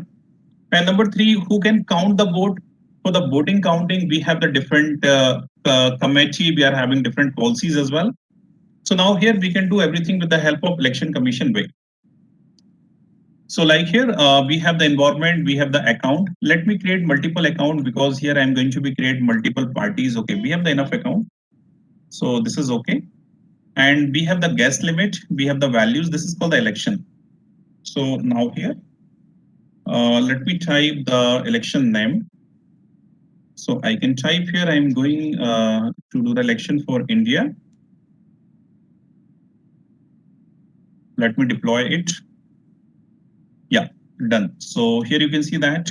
And number three, who can count the vote? For the voting counting, we have the different committee. We are having different policies as well. So now here we can do everything with the help of election commission way. So like here, we have the environment, we have the account. Let me create multiple account because here I'm going to be create multiple parties. Okay, we have the enough account. So this is okay. And we have the guest limit. We have the values. This is called the election. So now here, let me type the election name. So I can type here, I'm going to do the election for India. Let me deploy it. Yeah, done. So here you can see that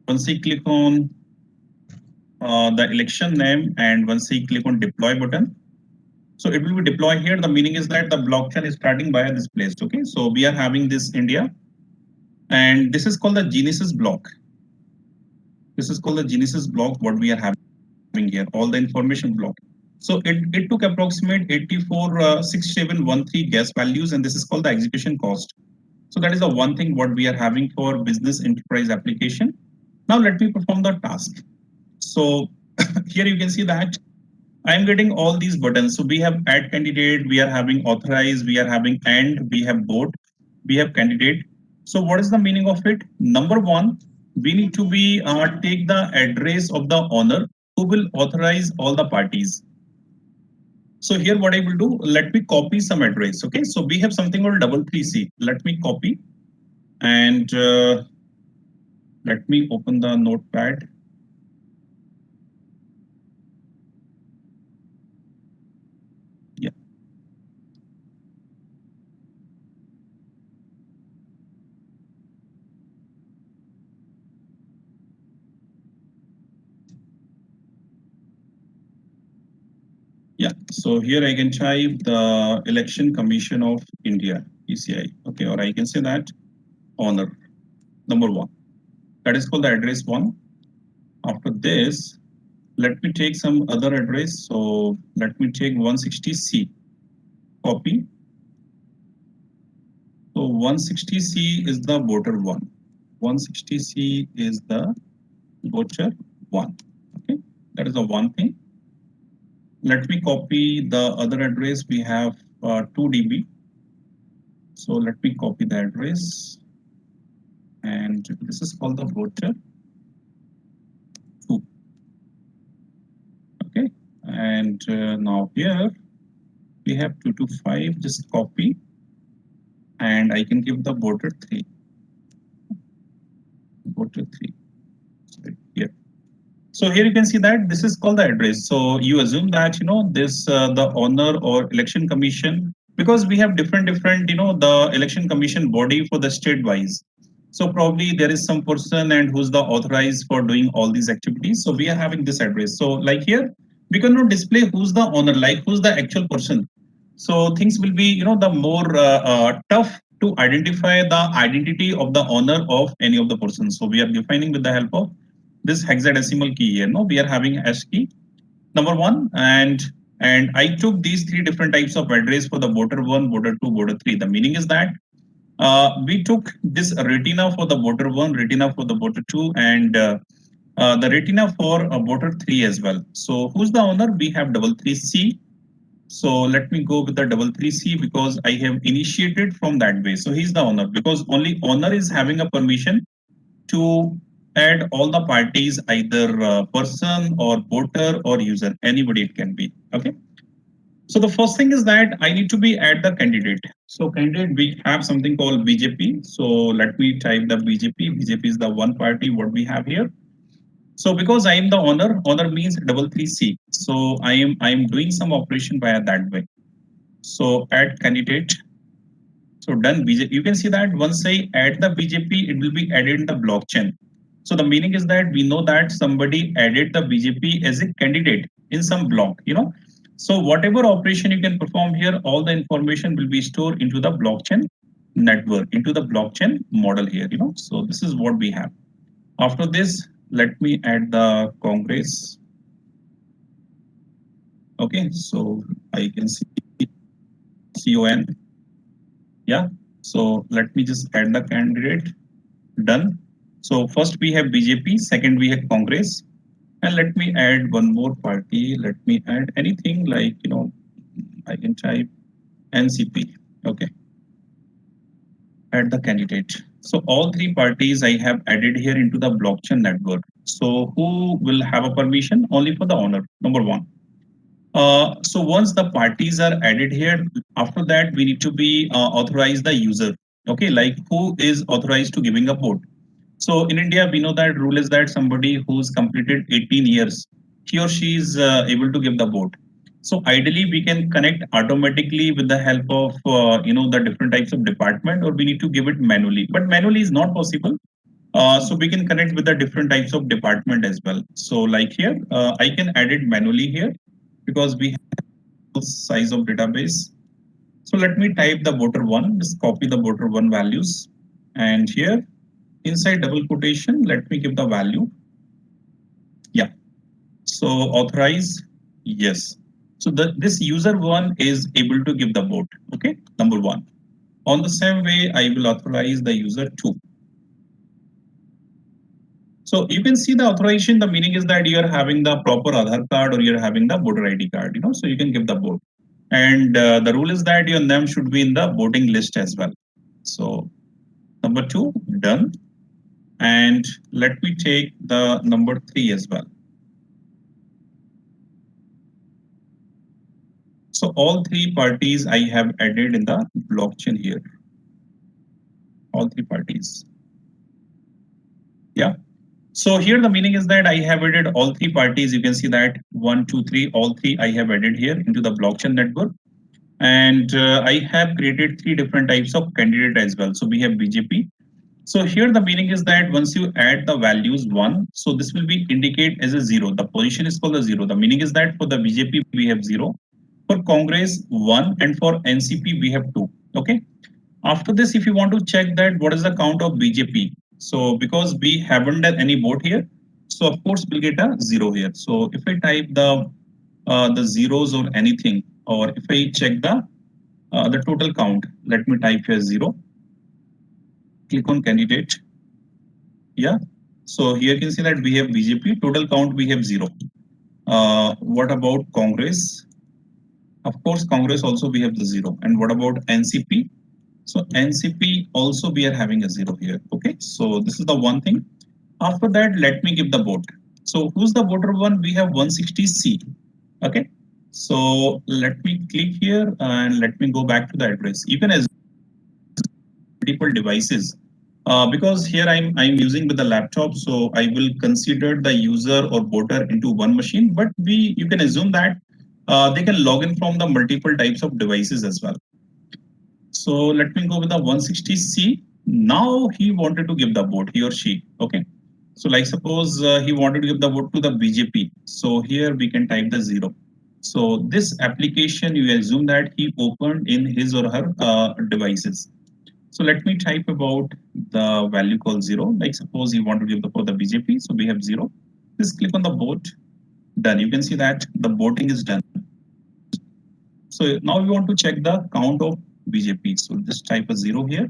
once I click on the election name and once I click on deploy button, so it will be deployed here. The meaning is that the blockchain is starting via this place. Okay, so we are having this India and this is called the Genesis block. This is called the Genesis block, what we are having here, all the information block. So it took approximate 846713 gas values, and this is called the execution cost. So that is the one thing what we are having for business enterprise application. Now let me perform the task. So here you can see that I am getting all these buttons. So we have add candidate, we are having authorize, we are having and, we have vote, we have candidate. So what is the meaning of it? Number one, we need to be take the address of the owner who will authorize all the parties. So here what I will do, let me copy some address. Okay, so we have something called 333C. Let me copy and let me open the notepad. Yeah. Yeah, so here I can type the Election Commission of India, ECI. Okay, or I can say that owner, number one. That is called the address one. After this, let me take some other address. So let me take 160C, copy. So 160C is the voter one. 160C is the voter one. Okay, that is the one thing. Let me copy the other address. We have 2 dB. So let me copy the address. And this is called the voter 2. Okay. And now here we have 225. Just copy. And I can give the voter 3. Voter 3. So here. So here you can see that this is called the address. So you assume that, this the owner or election commission, because we have different, the election commission body for the state wise. So probably there is some person and who's the authorized for doing all these activities. So we are having this address. So like here, we cannot display who's the owner, like who's the actual person. So things will be, the more tough to identify the identity of the owner of any of the persons. So we are defining with the help of this hexadecimal key here. No, we are having hash key number one, and I took these 3 different types of address for the voter 1, voter 2, voter 3. The meaning is that we took this retina for the voter 1, retina for the voter 2, and the retina for voter 3 as well. So who's the owner? We have 333C. So let me go with the 333C because I have initiated from that way. So he's the owner because only owner is having a permission to add all the parties, either person or voter or user, anybody it can be. Okay. So the first thing is that I need to be at the candidate. So candidate, we have something called BJP. So let me type the BJP. BJP is the one party what we have here. So because I am the owner, owner means 33C. So I am doing some operation via that way. So add candidate. So done BJP. You can see that once I add the BJP, it will be added in the blockchain. So the meaning is that we know that somebody added the BJP as a candidate in some block. So whatever operation you can perform here, all the information will be stored into the blockchain network, into the blockchain model here. So this is what we have. After this, let me add the Congress. Okay, so I can see CON. Yeah. So let me just add the candidate. Done. So first we have BJP, second we have Congress, and let me add one more party. Let me add anything like I can type NCP. Okay, add the candidate. So all three parties I have added here into the blockchain network. So who will have a permission? Only for the owner, number one. So once the parties are added here, after that we need to be authorize the user. Okay, like who is authorized to giving a vote. So in India, we know that rule is that somebody who's completed 18 years, he or she is able to give the vote. So ideally, we can connect automatically with the help of the different types of department, or we need to give it manually. But manually is not possible. So we can connect with the different types of department as well. So like here, I can add it manually here because we have size of database. So let me type the voter one. Just copy the voter one values, and here inside double quotation, let me give the value. Yeah. So authorize, yes. So this user one is able to give the vote. Okay, number one. On the same way, I will authorize the user two. So you can see the authorization. The meaning is that you are having the proper Aadhaar card or you're having the voter ID card. So you can give the vote. And the rule is that your name should be in the voting list as well. So number two, done. And let me take the number three as well. So all three parties I have added in the blockchain here. All three parties. Yeah. So here the meaning is that I have added all three parties. You can see that one, two, three, all three I have added here into the blockchain network. And I have created three different types of candidate as well. So we have BJP. So here the meaning is that once you add the values one, so this will be indicate as a zero. The position is called a zero. The meaning is that for the BJP we have zero, for Congress one, and for NCP we have two. Okay. After this, if you want to check that what is the count of BJP, so because we haven't done any vote here, so of course we'll get a zero here. So if I type the zeros or anything, or if I check the total count, let me type here zero. Click on candidate. Yeah. So here you can see that we have BJP. Total count we have zero. What about Congress? Of course, Congress also we have the zero. And what about NCP? So NCP also we are having a zero here. Okay, so this is the one thing. After that, let me give the vote. So who's the voter one? We have 160C. Okay, so let me click here and let me go back to the address. You can as multiple devices. Because here I'm using with the laptop, so I will consider the user or voter into one machine. But you can assume that they can log in from the multiple types of devices as well. So let me go with the 160C. Now he wanted to give the vote, he or she. Okay. So like suppose he wanted to give the vote to the BJP. So here we can type the zero. So this application, you assume that he opened in his or her devices. So let me type about the value called zero. Like suppose he want to give the for the BJP. So we have zero. Just click on the vote. Done. You can see that the voting is done. So now we want to check the count of BJP. So just type a zero here.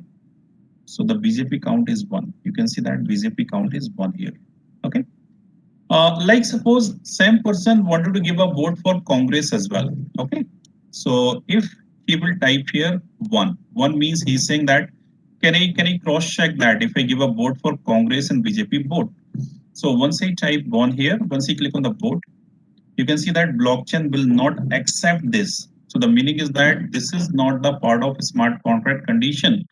So the BJP count is one. You can see that BJP count is one here. Okay. Like suppose same person wanted to give a vote for Congress as well. Okay. So if he will type here one, one means he's saying that can I cross check that if I give a vote for Congress and BJP vote. So once I type one here, once I click on the vote, you can see that blockchain will not accept this. So the meaning is that this is not the part of smart contract condition.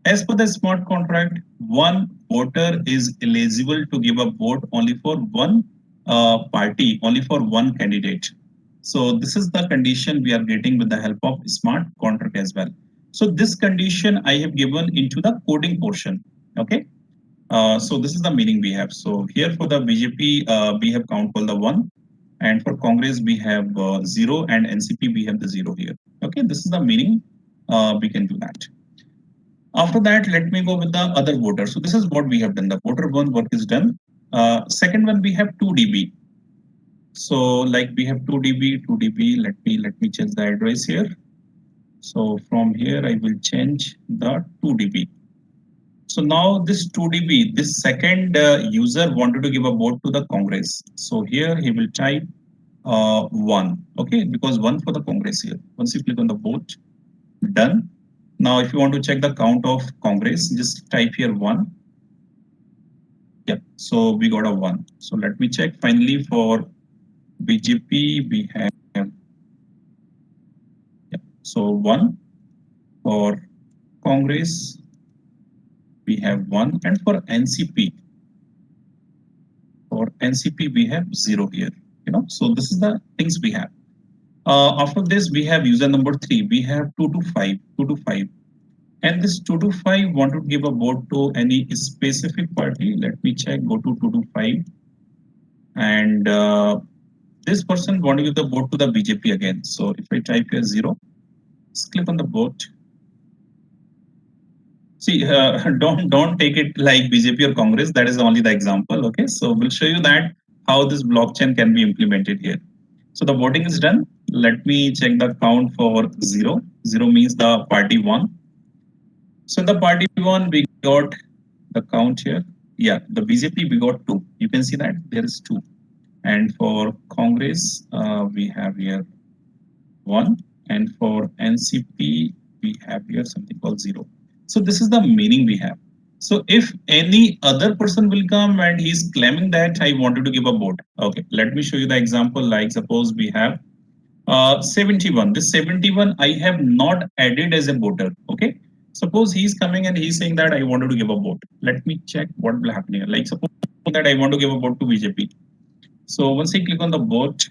As per the smart contract, one voter is eligible to give a vote only for one party, only for one candidate. So this is the condition we are getting with the help of smart contract as well. So this condition I have given into the coding portion. Okay. So this is the meaning we have. So here for the BJP, we have count for the 1, and for Congress we have 0, and NCP we have the 0 here. Okay, this is the meaning. We can do that. After that, let me go with the other voter. So this is what we have done. The voter 1 work is done. Second one, we have 2 dB. So like we have 2 dB, 2 dB. Let me change the address here. So from here I will change the 2 dB. So now this 2 dB, this second user wanted to give a vote to the Congress. So here he will type 1, okay, because 1 for the Congress here. Once you click on the vote, done. Now if you want to check the count of Congress, just type here 1. Yeah, so we got a 1. So let me check. Finally for BJP we have, yeah, so 1. For Congress we have 1, and for NCP we have 0 here. So this is the things we have. After this we have user number 3. We have 2 to 5, and this 2 to 5 want to give a vote to any specific party. Let me check. Go to 2 to 5, and this person want to give the vote to the BJP again. So if I type here 0, just click on the vote. See, don't take it like BJP or Congress. That is only the example. Okay, so we'll show you that how this blockchain can be implemented here. So the voting is done. Let me check the count for 0. 0 means the party won. So the party won, we got the count here. Yeah, the BJP we got 2. You can see that there is 2. And for Congress, we have here 1. And for NCP, we have here something called 0. So this is the meaning we have. So if any other person will come and he's claiming that I wanted to give a vote. Okay, let me show you the example. Like suppose we have 71. This 71 I have not added as a voter. Okay. Suppose he's coming and he's saying that I wanted to give a vote. Let me check what will happen here. Like suppose that I want to give a vote to BJP. So once I click on the vote,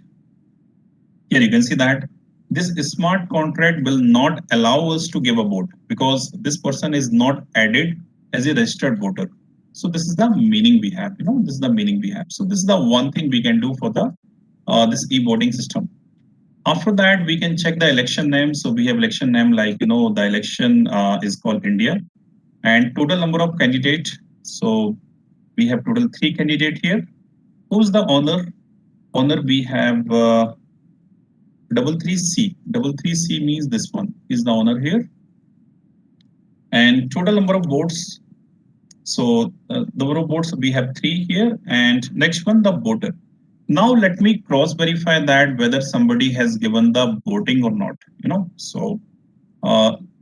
here you can see that this smart contract will not allow us to give a vote because this person is not added as a registered voter. So this is the meaning we have. This is the meaning we have. So this is the one thing we can do for the this e-voting system. After that, we can check the election name. So we have election name like, the election is called India, and total number of candidate. So we have total 3 candidate here. Who's the owner? Owner we have 33C. 33C means this one is the owner here. And total number of votes. So number of votes we have 3 here, and next one the voter. Now let me cross verify that whether somebody has given the voting or not. So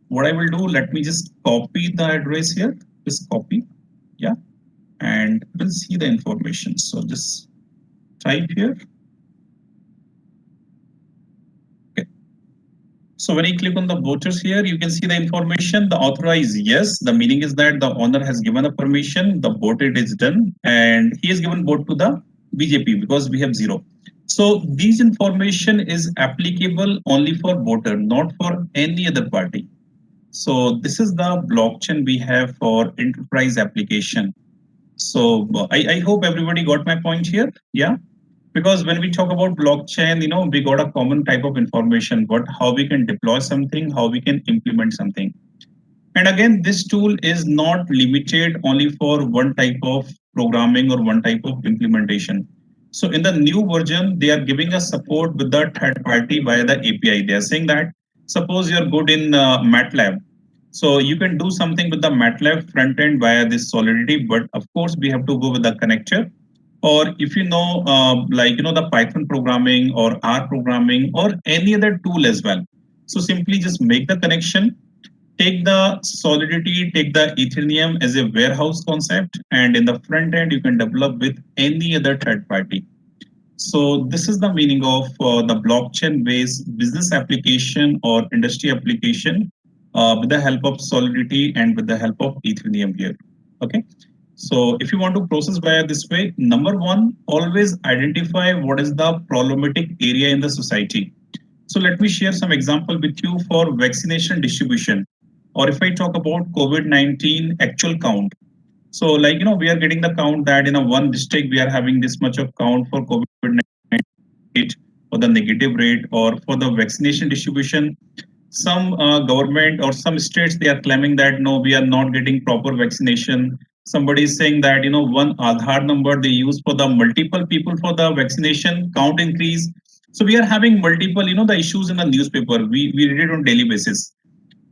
what I will do, let me just copy the address here. Just copy, yeah, and we'll see the information. So just type here. Okay. So when I click on the voters here, you can see the information. The authorized yes. The meaning is that the owner has given a permission. The voted is done, and he has given vote to the BJP because we have 0. So these information is applicable only for voter, not for any other party. So this is the blockchain we have for enterprise application. So I hope everybody got my point here. Yeah. Because when we talk about blockchain, we got a common type of information, how we can deploy something, how we can implement something. And again, this tool is not limited only for one type of programming or one type of implementation. So in the new version, they are giving us support with the third party via the API. They are saying that suppose you're good in MATLAB. So you can do something with the MATLAB front end via this Solidity, but of course we have to go with the connector. Or if the Python programming or R programming or any other tool as well. So simply just make the connection, take the Solidity, take the Ethereum as a warehouse concept, and in the front end, you can develop with any other third party. So this is the meaning of the blockchain-based business application or industry application with the help of Solidity and with the help of Ethereum here. Okay. So if you want to process via this way, number one, always identify what is the problematic area in the society. So let me share some example with you for vaccination distribution. Or if I talk about COVID-19 actual count. So like, we are getting the count that in a one district, we are having this much of count for COVID-19 or the negative rate or for the vaccination distribution. Some government or some states, they are claiming that no, we are not getting proper vaccination. Somebody is saying that, one Aadhaar number they use for the multiple people for the vaccination count increase. So we are having multiple, the issues in the newspaper. We read it on daily basis.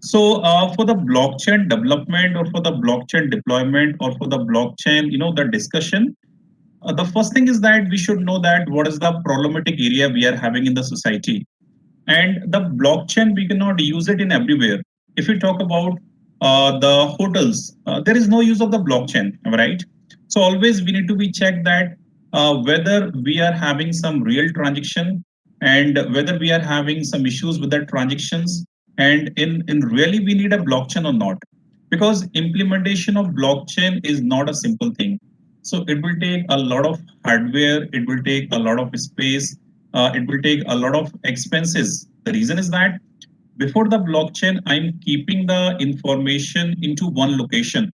So for the blockchain development or for the blockchain deployment or for the blockchain, the discussion, the first thing is that we should know that what is the problematic area we are having in the society. And the blockchain, we cannot use it in everywhere. If we talk about the hotels, there is no use of the blockchain, right? So always we need to be checked that whether we are having some real transaction and whether we are having some issues with the transactions and in really we need a blockchain or not, because implementation of blockchain is not a simple thing. So it will take a lot of hardware, it will take a lot of space, it will take a lot of expenses. The reason is that before the blockchain, I'm keeping the information into one location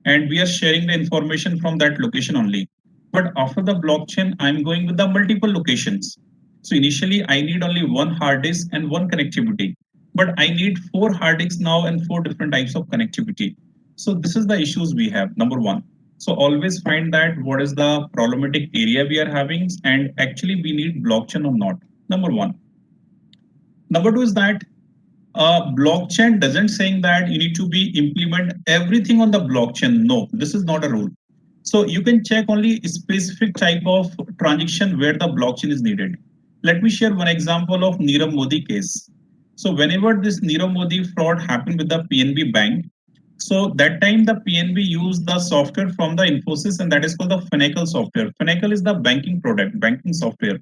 and we are sharing the information from that location only. But after the blockchain, I'm going with the multiple locations. So initially, I need only one hard disk and one connectivity, but I need four hard disks now and four different types of connectivity. So this is the issues we have. Number one. So always find that what is the problematic area we are having and actually we need blockchain or not. Number one. Number two is that blockchain doesn't saying that you need to be implement everything on the blockchain. No, this is not a rule. So you can check only specific type of transaction where the blockchain is needed. Let me share one example of Nirav Modi case. So whenever this Nirav Modi fraud happened with the PNB bank, so that time the PNB used the software from the Infosys and that is called the Finacle software. Finacle is the banking product, banking software.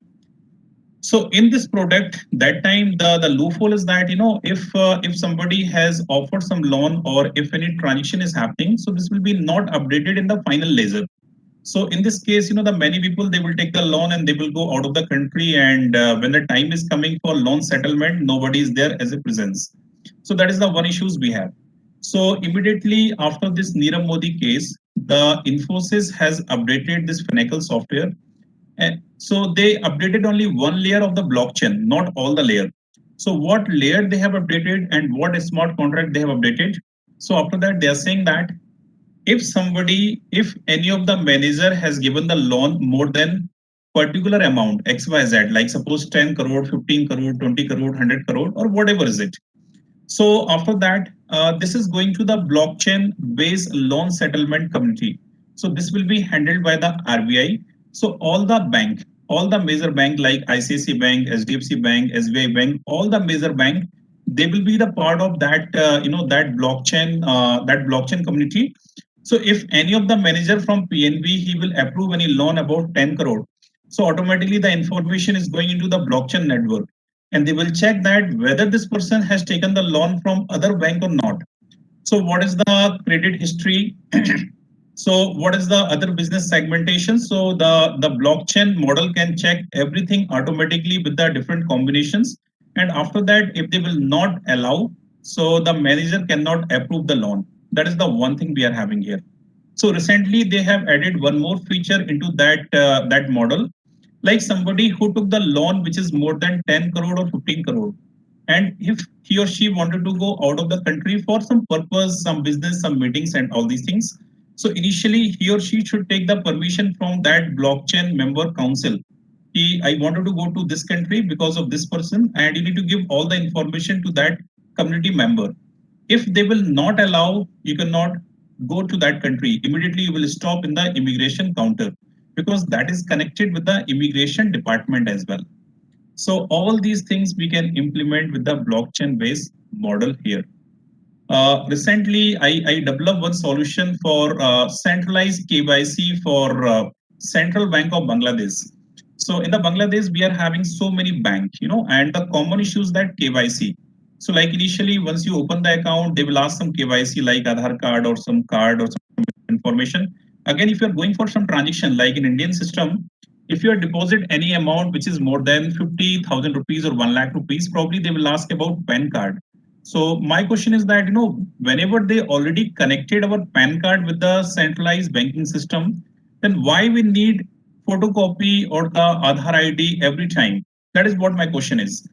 So in this product, that time the loophole is that if somebody has offered some loan or if any transaction is happening, so this will be not updated in the final ledger. So in this case, the many people they will take the loan and they will go out of the country, and when the time is coming for loan settlement, nobody is there as a presence. So that is the one issues we have. So immediately after this Nirav Modi case, the Infosys has updated this Finacle software, and so they updated only one layer of the blockchain, not all the layer. So what layer they have updated and what smart contract they have updated. So after that, they are saying that if any of the manager has given the loan more than particular amount, XYZ, like suppose 10 crore, 15 crore, 20 crore, 100 crore, or whatever is it. So after that, this is going to the blockchain-based loan settlement community. So this will be handled by the RBI. So all the major bank like ICICI Bank, HDFC Bank, SBI Bank, all the major bank, they will be the part of that, that blockchain community. So if any of the manager from PNB, he will approve any loan about 10 crore. So automatically the information is going into the blockchain network and they will check that whether this person has taken the loan from other bank or not. So what is the credit history? So what is the other business segmentation? So the blockchain model can check everything automatically with the different combinations. And after that, if they will not allow, so the manager cannot approve the loan. That is the one thing we are having here. So recently they have added one more feature into that model, like somebody who took the loan which is more than 10 crore or 15 crore, and if he or she wanted to go out of the country for some purpose, some business, some meetings and all these things, so initially he or she should take the permission from that blockchain member council. I wanted to go to this country because of this person, and you need to give all the information to that community member. If they will not allow, you cannot go to that country. Immediately you will stop in the immigration counter because that is connected with the immigration department as well. So all these things we can implement with the blockchain based model here. Recently, I developed one solution for centralized KYC for Central Bank of Bangladesh. So in the Bangladesh, we are having so many banks, and the common issues that KYC. So like initially, once you open the account, they will ask some KYC like Aadhaar card or some information. Again, if you're going for some transaction, like in Indian system, if you deposit any amount which is more than 50,000 rupees or 1 lakh rupees, probably they will ask about PAN card. So my question is that, whenever they already connected our PAN card with the centralized banking system, then why we need photocopy or the Aadhaar ID every time? That is what my question is.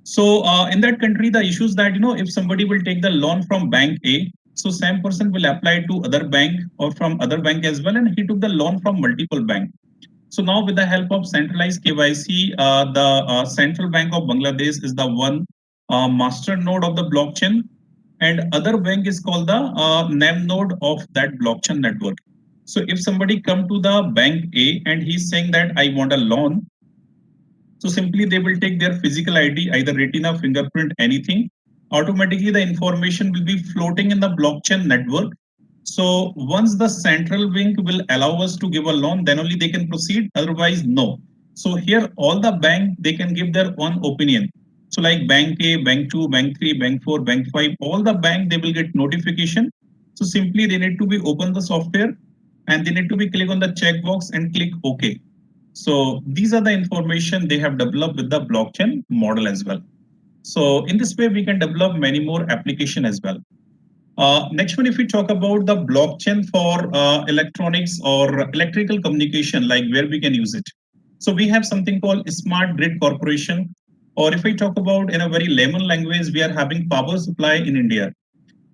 So in that country, the issue is that if somebody will take the loan from bank A, so same person will apply to other bank or from other bank as well, and he took the loan from multiple bank. So now with the help of centralized KYC, the Central Bank of Bangladesh is the one master node of the blockchain, and other bank is called the name node of that blockchain network. So if somebody come to the bank A and he's saying that I want a loan, so simply they will take their physical ID, either retina, fingerprint, anything. Automatically, the information will be floating in the blockchain network. So once the central bank will allow us to give a loan, then only they can proceed. Otherwise, no. So here, all the bank they can give their own opinion. So like bank A, bank 2, bank 3, bank 4, bank 5, all the bank they will get notification. So simply they need to be open the software and they need to be click on the checkbox and click OK. So these are the information they have developed with the blockchain model as well. So in this way, we can develop many more application as well. Next one, if we talk about the blockchain for electronics or electrical communication, like where we can use it. So we have something called Smart Grid Corporation, or if I talk about in a very layman language, we are having power supply in India.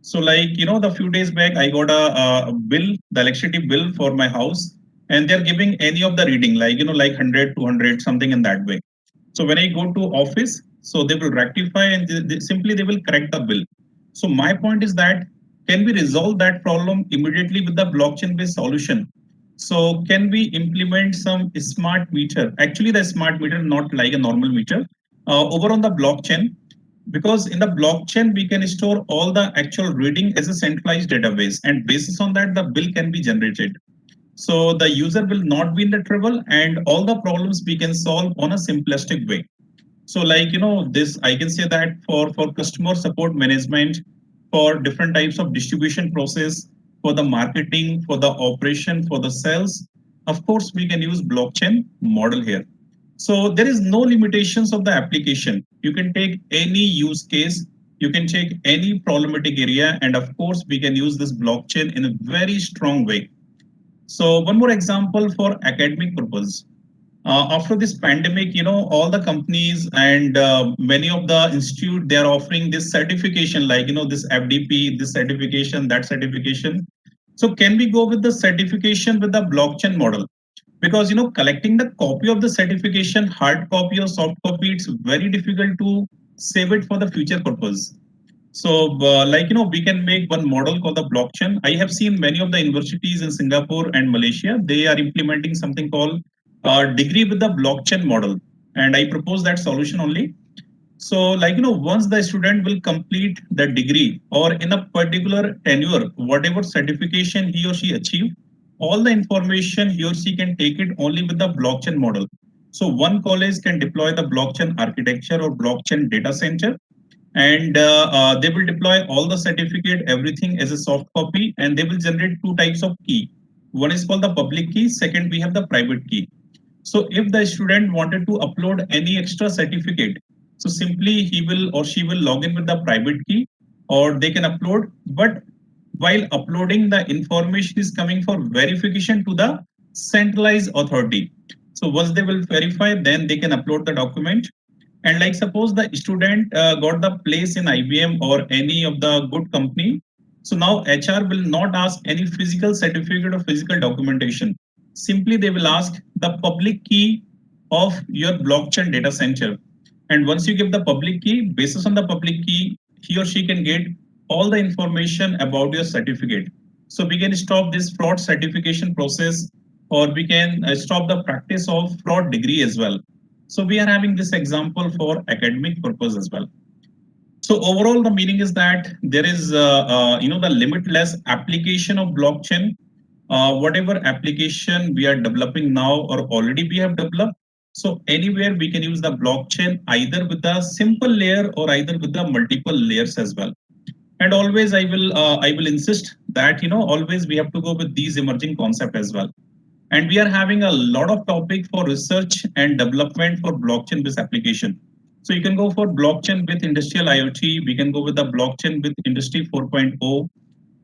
So like, the few days back, I got a bill, the electricity bill for my house, and they're giving any of the reading, like, like 100, 200, something in that way. So when I go to office, so they will rectify and simply they will correct the bill. So my point is that can we resolve that problem immediately with the blockchain based solution? So can we implement some smart meter? Actually, the smart meter, not like a normal meter, over on the blockchain, because in the blockchain we can store all the actual reading as a centralized database, and basis on that the bill can be generated. So the user will not be in the trouble, and all the problems we can solve on a simplistic way. So like, this I can say that for customer support management, for different types of distribution process, for the marketing, for the operation, for the sales, of course we can use blockchain model here. So there is no limitations of the application. You can take any use case, you can take any problematic area, and of course we can use this blockchain in a very strong way. So one more example for academic purpose. After this pandemic, all the companies and many of the institute, they are offering this certification, like, this FDP, this certification, that certification. So can we go with the certification with the blockchain model? Because, collecting the copy of the certification, hard copy or soft copy, it's very difficult to save it for the future purpose. So, like, we can make one model called the blockchain. I have seen many of the universities in Singapore and Malaysia, they are implementing something called degree with the blockchain model. And I propose that solution only. So, like, once the student will complete the degree or in a particular tenure, whatever certification he or she achieve, all the information he or she can take it only with the blockchain model. So one college can deploy the blockchain architecture or blockchain data center, and they will deploy all the certificate, everything as a soft copy, and they will generate two types of key. One is called the public key, second we have the private key. So if the student wanted to upload any extra certificate, so simply he will or she will log in with the private key, or they can upload, but while uploading the information is coming for verification to the centralized authority. So once they will verify, then they can upload the document. And like suppose the student got the place in IBM or any of the good company. So now HR will not ask any physical certificate or physical documentation. Simply they will ask the public key of your blockchain data center. And once you give the public key, basis on the public key, he or she can get all the information about your certificate. So we can stop this fraud certification process, or we can stop the practice of fraud degree as well. So we are having this example for academic purpose as well. So overall, the meaning is that there is, the limitless application of blockchain. whatever application we are developing now or already we have developed. So anywhere we can use the blockchain either with a simple layer or either with the multiple layers as well. And always I will insist that always we have to go with these emerging concept as well. And we are having a lot of topic for research and development for blockchain based application. So you can go for blockchain with industrial IoT. We can go with the blockchain with industry 4.0.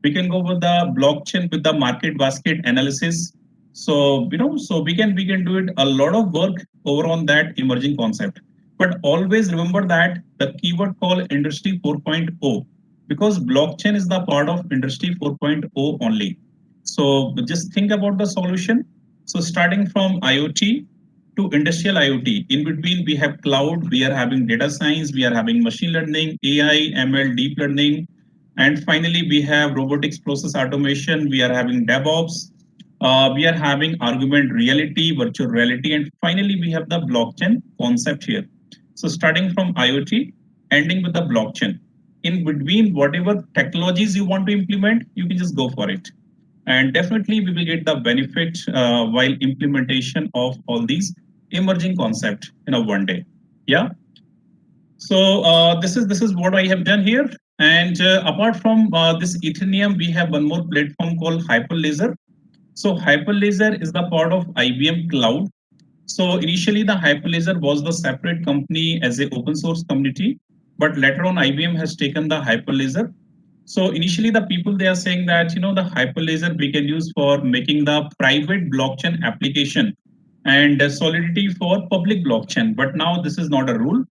We can go with the blockchain with the market basket analysis. So so we can do it a lot of work over on that emerging concept. But always remember that the keyword called industry 4.0, because blockchain is the part of industry 4.0 only. So just think about the solution. So starting from IoT to industrial IoT, in between we have cloud, we are having data science, we are having machine learning, AI, ML, deep learning, and finally we have robotics process automation, we are having DevOps, we are having augmented reality, virtual reality, and finally we have the blockchain concept here. So starting from IoT, ending with the blockchain. In between, whatever technologies you want to implement, you can just go for it. And definitely we will get the benefit while implementation of all these emerging concept in a one day. Yeah. So this is what I have done here. And apart from this Ethereum, we have one more platform called Hyperledger. So Hyperledger is the part of IBM Cloud. So initially, the Hyperledger was the separate company as a open source community, but later on, IBM has taken the Hyperledger. So initially, the people they are saying that the Hyperledger we can use for making the private blockchain application and Solidity for public blockchain. But now this is not a rule.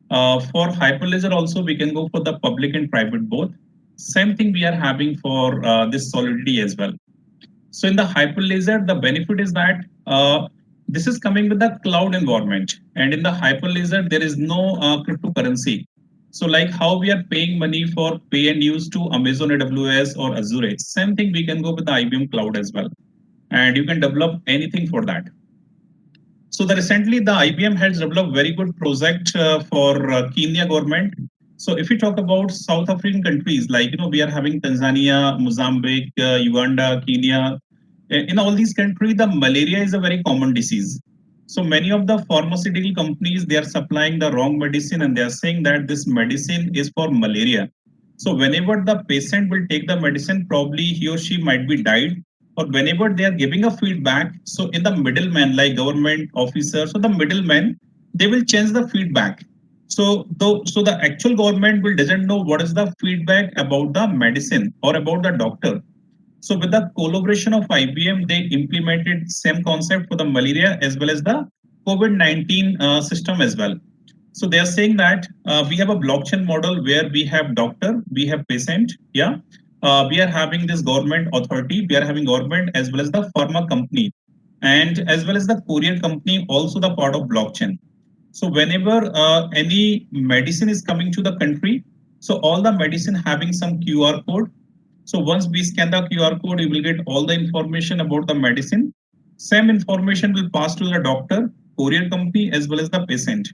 For Hyperledger also, we can go for the public and private both. Same thing we are having for this Solidity as well. So in the Hyperledger, the benefit is that this is coming with the cloud environment. And in the Hyperledger, there is no cryptocurrency. So like how we are paying money for pay and use to Amazon AWS or Azure, same thing we can go with the IBM Cloud as well. And you can develop anything for that. So the recently the IBM has developed very good project for Kenya government. So if we talk about South African countries, like we are having Tanzania, Mozambique, Uganda, Kenya. In all these countries, the malaria is a very common disease. So many of the pharmaceutical companies they are supplying the wrong medicine and they are saying that this medicine is for malaria. So whenever the patient will take the medicine, probably he or she might be died, or whenever they are giving a feedback, so in the middleman like government officers, so the middleman they will change the feedback. So the actual government will doesn't know what is the feedback about the medicine or about the doctor. So with the collaboration of IBM, they implemented same concept for the malaria as well as the COVID-19 system as well. So they are saying that we have a blockchain model where we have doctor, we have patient, yeah. We are having this government authority, we are having government as well as the pharma company, and as well as the courier company, also the part of blockchain. So whenever any medicine is coming to the country, so all the medicine having some QR code. So once we scan the QR code, you will get all the information about the medicine. Same information will pass to the doctor, courier company, as well as the patient.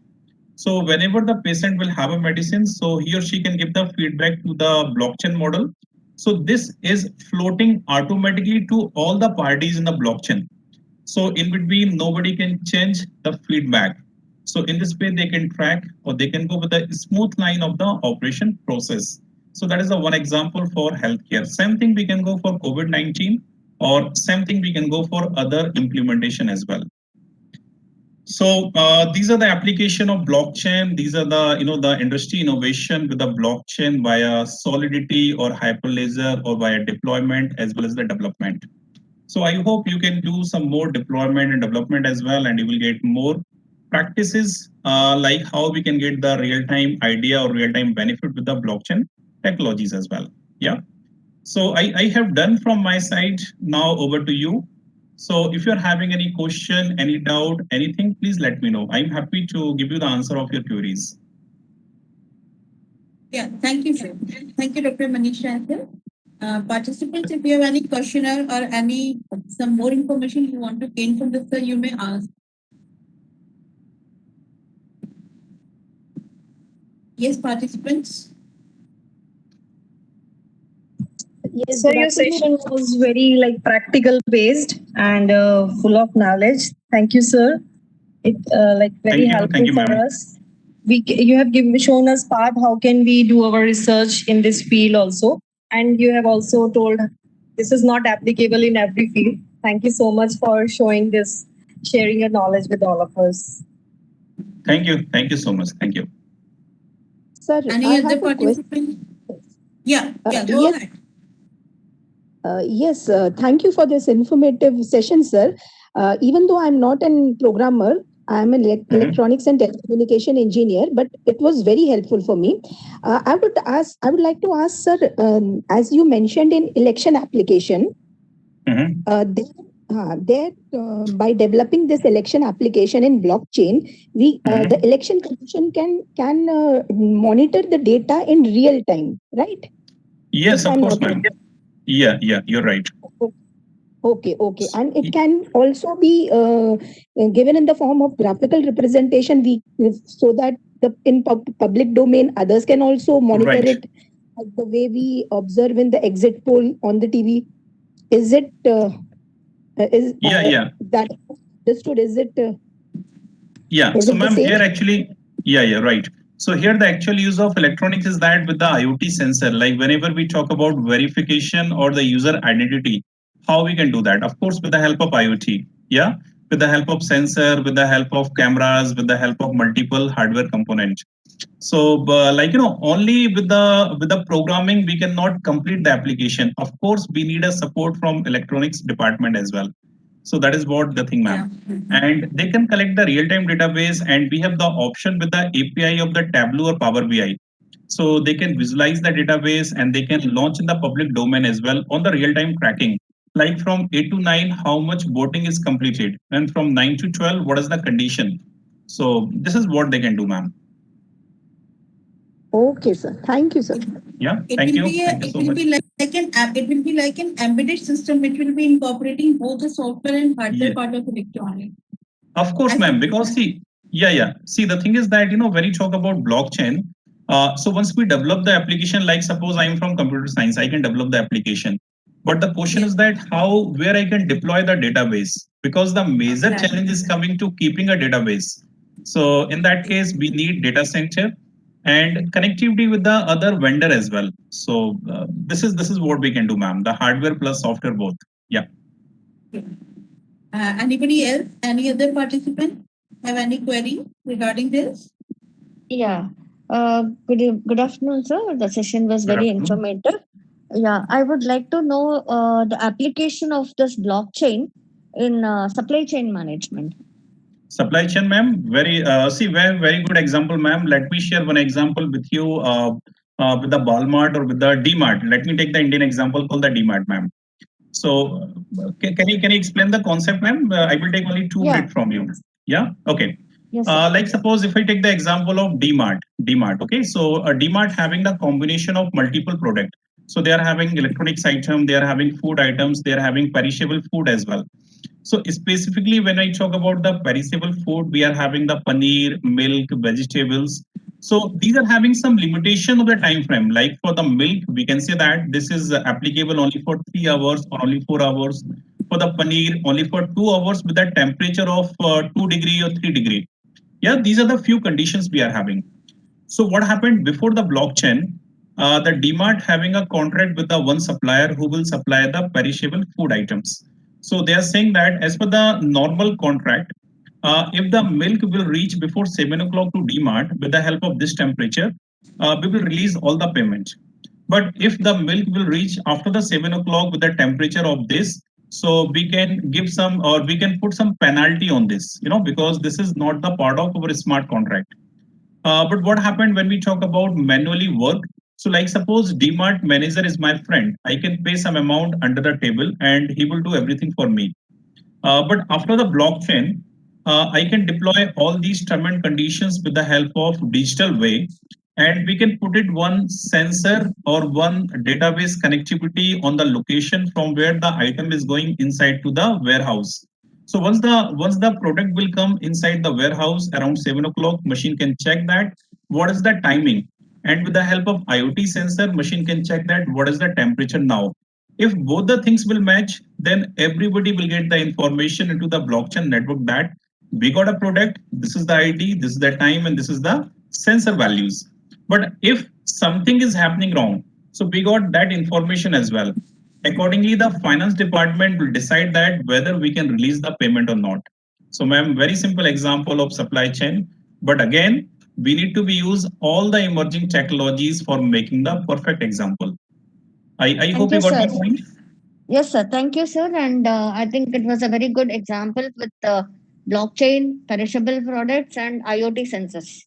So whenever the patient will have a medicine, so he or she can give the feedback to the blockchain model. So this is floating automatically to all the parties in the blockchain. So in between, nobody can change the feedback. So in this way, they can track or they can go with a smooth line of the operation process. So that is the one example for healthcare. Same thing we can go for COVID-19, or same thing we can go for other implementation as well. So these are the application of blockchain. These are the the industry innovation with the blockchain via Solidity or Hyperledger or via deployment as well as the development. So I hope you can do some more deployment and development as well, and you will get more practices like how we can get the real-time idea or real-time benefit with the blockchain technologies as well. Yeah. So I have done from my side. Now over to you. So if you're having any question, any doubt, anything, please let me know. I'm happy to give you the answer of your queries. Yeah, thank you, sir. Thank you, Dr. Manisha. Participants, if you have any question or any some more information you want to gain from this, sir, you may ask. Yes, participants. Yes, So good your afternoon. session was very like practical based and full of knowledge. Thank you, sir. It like very Thank helpful you, for ma'am. us. You have shown us path how can we do our research in this field also, and you have also told this is not applicable in every field. Thank you so much for showing this, sharing your knowledge with all of us. Thank you so much. Thank you. Sir, Any I other have a question. participant? Yeah, go Yes, ahead. yes, thank you for this informative session, sir. Even though I'm not a programmer, I'm an electronics and telecommunication engineer, but it was very helpful for me. I would like to ask, sir, as you mentioned in election application, by developing this election application in blockchain, the election commission can monitor the data in real time, right? Yes, If of I'm course, not wrong. ma'am. Yeah, you're right. Okay. And it can also be given in the form of graphical representation so that in public domain, others can also monitor Right. it like the way we observe in the exit poll on the TV. Is it, Yeah. that understood? Yeah. Is So, it the ma'am, same? here actually, yeah, right. So here the actual use of electronics is that with the IoT sensor, like whenever we talk about verification or the user identity, how we can do that? Of course, with the help of IoT. Yeah. With the help of sensor, with the help of cameras, with the help of multiple hardware components. So, only with the programming we cannot complete the application. Of course, we need a support from electronics department as well. So that is what the thing, ma'am. And they can collect the real-time database, and we have the option with the API of the Tableau or Power BI. So they can visualize the database and they can launch in the public domain as well on the real-time tracking. Like from 8 to 9, how much voting is completed, and from 9 to 12, what is the condition. So this is what they can do, ma'am. Okay, sir. Thank you, sir. Yeah, It thank will you. be Thank you it so will much. be like an app. It will be like an embedded system which will be incorporating both the software and hardware Yeah. part of electronic. Of course, As ma'am, it- because see, yeah. See, the thing is that, when you talk about blockchain, so once we develop the application, like suppose I am from computer science, I can develop the application. But the question Yeah. is that where I can deploy the database, because the major Exactly. challenge is coming to keeping a database. So in that case, we need data center and connectivity with the other vendor as well. So this is what we can do, ma'am. The hardware plus software both. Yeah. Anybody else? Any other participant have any query regarding this? Yeah. Good afternoon, sir. The session was Good very afternoon. informative. Yeah, I would like to know the application of this blockchain in supply chain management. Supply chain, ma'am. Very good example, ma'am. Let me share one example with you with the Walmart or with the DMart. Let me take the Indian example called the DMart, ma'am. So, can you explain the concept, ma'am? I will take only 2 minutes from you. Yeah. Okay. Yes, sir. Like suppose if I take the example of DMart. Okay. So a DMart having the combination of multiple product. So they are having electronics item, they are having food items, they are having perishable food as well. So specifically, when I talk about the perishable food, we are having the paneer, milk, vegetables. So these are having some limitation of the time frame. Like for the milk, we can say that this is applicable only for 3 hours or only 4 hours. For the paneer, only for 2 hours with a temperature of 2 degree or 3 degree. Yeah, these are the few conditions we are having. So what happened before the blockchain? The DMart having a contract with the one supplier who will supply the perishable food items. So they are saying that as per the normal contract, if the milk will reach before 7 o'clock to DMart with the help of this temperature, we will release all the payment. But if the milk will reach after the 7 o'clock with the temperature of this, so we can give some or we can put some penalty on this, because this is not the part of our smart contract. But what happened when we talk about manually work? So, like suppose DMart manager is my friend, I can pay some amount under the table and he will do everything for me. But after the blockchain, I can deploy all these term and conditions with the help of digital way, and we can put it one sensor or one database connectivity on the location from where the item is going inside to the warehouse. So once the product will come inside the warehouse around 7 o'clock, machine can check that what is the timing, And with the help of IoT sensor, machine can check that what is the temperature now. If both the things will match, then everybody will get the information into the blockchain network that we got a product, this is the ID, this is the time, and this is the sensor values. But if something is happening wrong, so we got that information as well. Accordingly, the finance department will decide that whether we can release the payment or not. So, ma'am, very simple example of supply chain. But again, we need to be use all the emerging technologies for making the perfect example. I hope you you, got my sir. point. Yes, sir. Thank you, sir. And I think it was a very good example with blockchain, perishable products, and IoT sensors.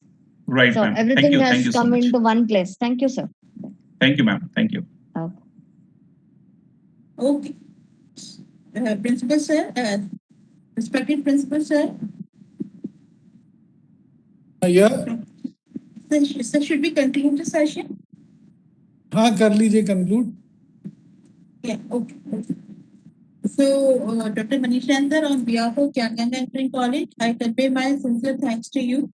Right, So ma'am. everything Thank has you so come much. into one place. Thank you, sir. Thank you, ma'am. Thank you. Okay. Principal sir, respected principal sir, Yeah, sir, should we continue the session? हाँ कर लीजिए conclude. Yeah, okay. So, Dr. Manishan sir, on behalf of Kyanganga Engineering College, I convey my sincere thanks to you.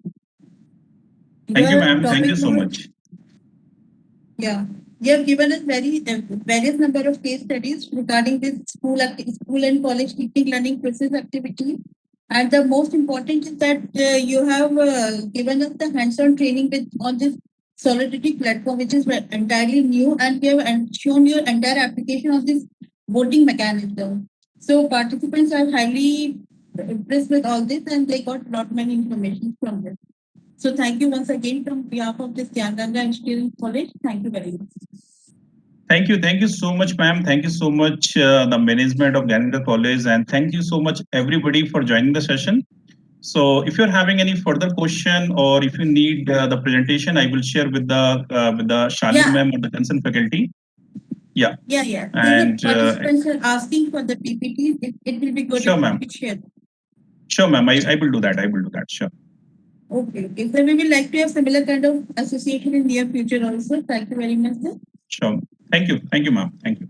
Thank you, Your ma'am. Thank you topic so was- much. Yeah, you have given us various number of case studies regarding this school and college teaching learning process activity. And the most important is that you have given us the hands-on training on this Solidity platform, which is entirely new, and you have shown your entire application of this voting mechanism. So participants are highly impressed with all this, and they got lot many information from this. So thank you once again from behalf of this Kyanganga Engineering College. Thank you very much. Thank you so much, ma'am. Thank you so much, the management of Kyanganga College, and thank you so much, everybody, for joining the session. So, if you're having any further question or if you need the presentation, I will share with the Shalini Yeah. ma'am or the concerned faculty. Yeah. Yeah. And, The participants are asking for the PPT. It will be good Sure, if ma'am. you could share. Sure, ma'am. I will do that. I will do that. Sure. Okay. So we will like to have similar kind of association in near future also. Thank you very much, sir. Sure. Thank you, ma'am. Thank you.